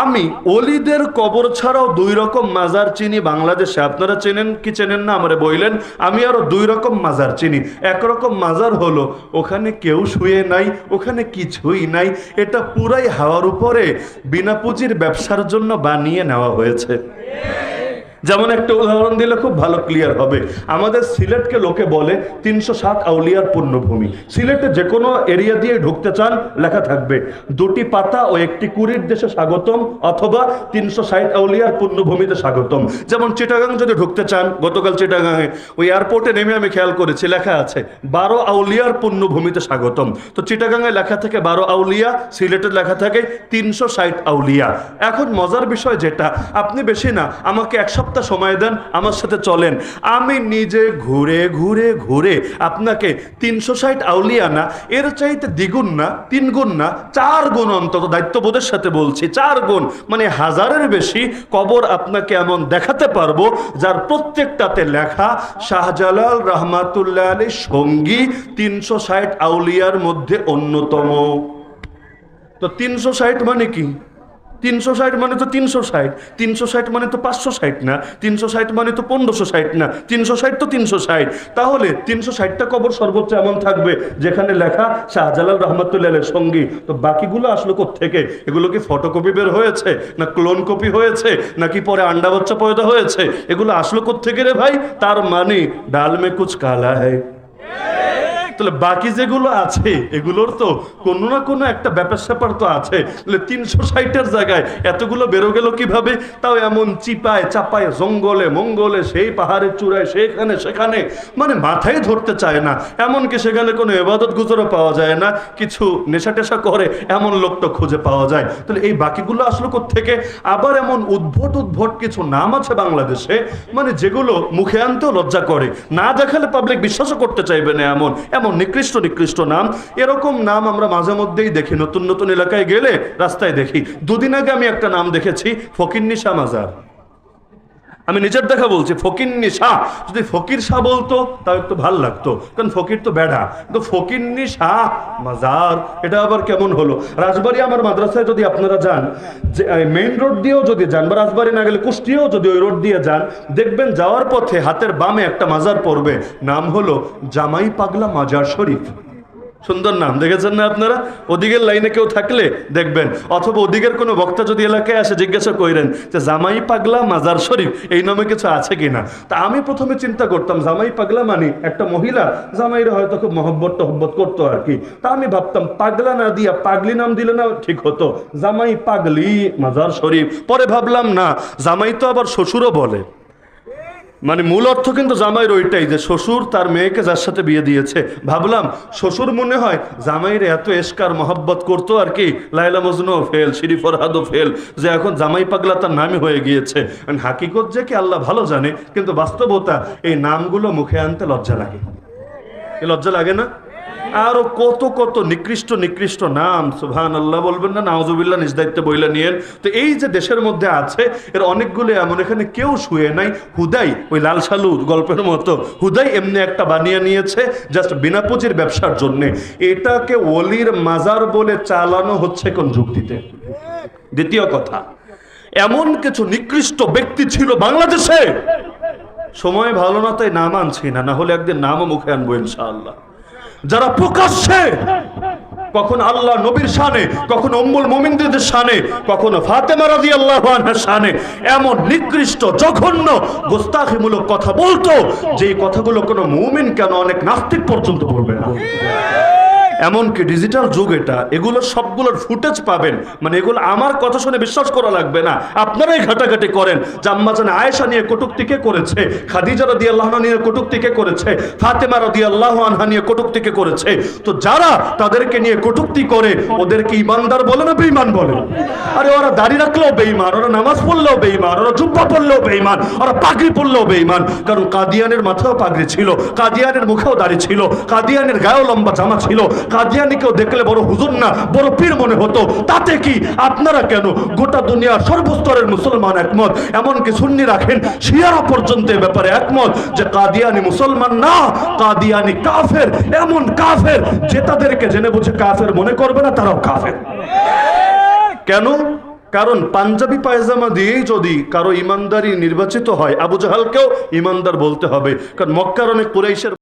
আমি ওলিদের কবর ছাড়াও দুই রকম মাজার চিনি বাংলাদেশে। আপনারা চেনেন কি চেনেন না আমারে বললেন। আমি আরো দুই রকম মাজার চিনি। একরকম মাজার হলো ওখানে কেউ শুয়ে নাই, ওখানে কিছুই নাই, এটা পুরাই হাওয়ার উপরে বিনা পুঁজির ব্যবসার জন্য বানিয়ে নেওয়া হয়েছে। যেমন একটা উদাহরণ দিলে খুব ভালো ক্লিয়ার হবে। আমাদের সিলেটকে লোকে বলে 307 আউলিয়ার পুণ্যভূমি। সিলেটে যে কোনো এরিয়া দিয়ে ঢুকতে চান, লেখা থাকবে 2টি পাতা ও 1টি কুড়ির দেশে স্বাগতম, অথবা 360 আউলিয়ার পুণ্যভূমিতে স্বাগতম। যেমন চিটাগাং যদি ঢুকতে চান, গতকাল চিটাগাংয়ে ওই এয়ারপোর্টে নেমে আমি খেয়াল করেছি লেখা আছে 12 আউলিয়ার পুণ্যভূমিতে স্বাগতম। তো চিটাগাংয়ে লেখা থাকে 12 আউলিয়া, সিলেটের লেখা থাকে 360 আউলিয়া। এখন মজার বিষয় যেটা, আপনি বেশি না আমাকে এক সপ্তাহ সময় দেন, আমার সাথে চলেন, আমি নিজে ঘুরে ঘুরে ঘুরে আপনাকে 360 আউলিয়া না, এর চাইতে দ্বিগুণ না, 3 গুণ না, 4 গুণ, অন্তত দায়িত্ববোধের সাথে বলছি 4 গুণ, মানে 1000-এর বেশি কবর আপনাকে এমন দেখাতে পারবো যার প্রত্যেকটাতে লেখা শাহজালাল রহমাতুল্লাহ আলাইহির সঙ্গী 360 আউলিয়ার মধ্যে অন্যতম। তো 360 মানে কি? 360 মানে তো 360, 360 মানে তো 560 না, 360 মানে তো 1560 না, 360 তো 360। তাহলে 360টা কবর সর্বোচ্চ এমন থাকবে যেখানে লেখা শাহজালাল রহমাতুল্লাহ আলাইহির সঙ্গী। তো বাকিগুলো আসলো কোত্থেকে? এগুলো কি ফটোকপি বের হয়েছে, না ক্লোন কপি হয়েছে, নাকি পরে আন্ডা বাচ্চা পয়দা হয়েছে? এগুলো আসলো কোত্থেকে রে ভাই? তার মানে ডাল মে কুছ কালা হ্যায়। তাহলে বাকি যেগুলো আছে এগুলোর তো কোনো না কোনো একটা ব্যাপার স্যাপার তো আছে। তাহলে 360-এর জায়গায় এতগুলো বেরো গেল কিভাবে? তাও এমন চিপায় চাপায় জঙ্গলে মঙ্গলে, সেই পাহাড়ের চূড়ায়, সেখানে সেখানে, মানে মাথায় ধরতে চায় না। এমনকি সেখানে কোনো ইবাদত গুজরও পাওয়া যায় না, কিছু নেশা টেশা করে এমন লোক তো খুঁজে পাওয়া যায়। তাহলে এই বাকিগুলো আসলো কোত্থেকে? আবার এমন উদ্ভট উদ্ভট কিছু নাম আছে বাংলাদেশে, মানে যেগুলো মুখে আনতেও লজ্জা করে, না দেখালে পাবলিক বিশ্বাসও করতে চাইবে না, এমন এমন নিকৃষ্ট নিকৃষ্ট নাম। এরকম নাম আমরা মাঝে মধ্যেই দেখি, নতুন নতুন এলাকায় গেলে রাস্তায় দেখি। দুদিন আগে আমি একটা নাম দেখেছি, ফকিন্নিশা মাজার। আমি নিজের দেখা বলছি, ফকিন্নি শাহ। যদি ফকির শাহ বলতো তাও একটু ভাল লাগতো, কারণ ফকির তো বেড়া। কিন্তু ফকিন্নি শাহ মাজার, এটা আবার কেমন হলো? রাজবাড়ি আমার মাদ্রাসায় যদি আপনারা যান, যে মেইন রোড দিয়েও যদি যান, বা রাজবাড়ি না গেলে কুষ্টিয়াও যদি ওই রোড দিয়ে যান, দেখবেন যাওয়ার পথে হাতের বামে একটা মাজার পড়বে, নাম হলো জামাই পাগলা মাজার শরীফ। সুন্দর নাম, দেখেছেন না আপনারা? ওদিকের লাইনে কেউ থাকলে দেখবেন, অথবা ওদিকের কোনো বক্তা যদি এলাকায় আসে জিজ্ঞাসা করেন যে জামাই পাগলা মাজার শরীফ এই নামে কিছু আছে কিনা। তা আমি প্রথমে চিন্তা করতাম জামাই পাগলা মানে একটা মহিলা জামাইরা হয়তো খুব মহব্বত টহব্বত করতো আর কি। তা আমি ভাবতাম পাগলা না দিয়া পাগলি নাম দিলে না ঠিক হতো, জামাই পাগলি মাজার শরীফ। পরে ভাবলাম না, জামাই তো আবার শ্বশুরও বলে, মানে মূল অর্থ কিন্তু জামাইয়ের ওইটাই, যে শ্বশুর তার মেয়েকে যার সাথে বিয়ে দিয়েছে। ভাবলাম শ্বশুর মনে হয় জামাইয়ের এত এসকার মহব্বত করতো আর কি, লাইলা মজনুও ফেল, শিরি ফরহাদও ফেল, যে এখন জামাই পাগলা তার নামই হয়ে গিয়েছে। হাকিকত যে কি আল্লাহ ভালো জানে, কিন্তু বাস্তবতা এই নামগুলো মুখে আনতে লজ্জা লাগে। লজ্জা লাগে না? আরো কত কত নিকৃষ্ট নিকৃষ্ট নাম, সুবহানাল্লাহ বলবেন না, নাউজুবিল্লাহ, নিজ দায়িত্বে বইলা নিয়েন। তো এই যে দেশের মধ্যে আছে এর অনেকগুলো এমন, এখানে কেউ শুয়ে নাই, হুদাই ওই লাল সালুর গল্পের মতো হুদাই এমনি একটা বানিয়ে নিয়েছে জাস্ট বিনা পুঁজির ব্যবসার জন্য। এটাকে ওলির মাজার বলে চালানো হচ্ছে কোন যুক্তিতে? দ্বিতীয় কথা, এমন কিছু নিকৃষ্ট ব্যক্তি ছিল বাংলাদেশে, সময় ভালো না তাই নাম আনছি না, না হলে একদিন নামও মুখে আনবো ইনশাআল্লাহ, যারা প্রকাশ্যে কখন আল্লাহ নবীর শানে, কখন উম্মুল মুমিনদের শানে, কখনো ফাতেমা রাদিয়াল্লাহু আনহার শানে এমন নিকৃষ্ট জঘন্য গোস্তাখিমূলক কথা বলতো, যেই কথাগুলো কোনো মুমিন কেন অনেক নাস্তিক পর্যন্ত বলবে না। এমনকি ডিজিটাল যুগ এটা, এগুলোর সবগুলোর ফুটেজ পাবেন, মানে এগুলো আমার কথা শুনে বিশ্বাস করা লাগবে না, আপনারাই ঘাটাঘাটি করেন। জাম্মাজান আয়েশা নিয়ে কটূক্তি কে করেছে, খাদিজা রাদিয়াল্লাহু আনহা নিয়ে কটূক্তি কে করেছে, ফাতেমা রাদিয়াল্লাহু আনহা নিয়ে কটূক্তি কে করেছে। তো যারা তাদেরকে নিয়ে কটূক্তি করে ওদেরকে ইমানদার বলে না বেঈমান বলে? আরে ওরা দাড়ি রাখলেও বেঈমান, ওরা নামাজ পড়লেও বেঈমান, ওরা জুব্বা পড়লেও বেঈমান, ওরা পাগড়ি পড়লেও বেঈমান। কারণ কাদিয়ানের মাথাও পাগড়ি ছিল, কাদিয়ানের মুখেও দাড়ি ছিল, কাদিয়ানের গায়েও লম্বা জামা ছিল, কাদিয়ানিকেও দেখলে বড় হুজুর না বড় পীর মনে হতো। তাতে কি আপনারা কেন? গোটা দুনিয়ার সর্বস্তরের মুসলমান একমত, এমনকি সুন্নি রাখেন শিয়ারা পর্যন্ত এ ব্যাপারে একমত যে কাদিয়ানি মুসলমান না, কাদিয়ানি কাফের। এমন কাফের যে তাদেরকে জেনে বুঝে কাফের মনে করবে না, তারাও কাফের। কেন? কারণ পাঞ্জাবি পায়জামা দিয়েই যদি কারো ইমানদারি নির্বাচিত হয়, আবু জাহালকেও ইমানদার বলতে হবে, কারণ মক্কার অনেক কুরাইশের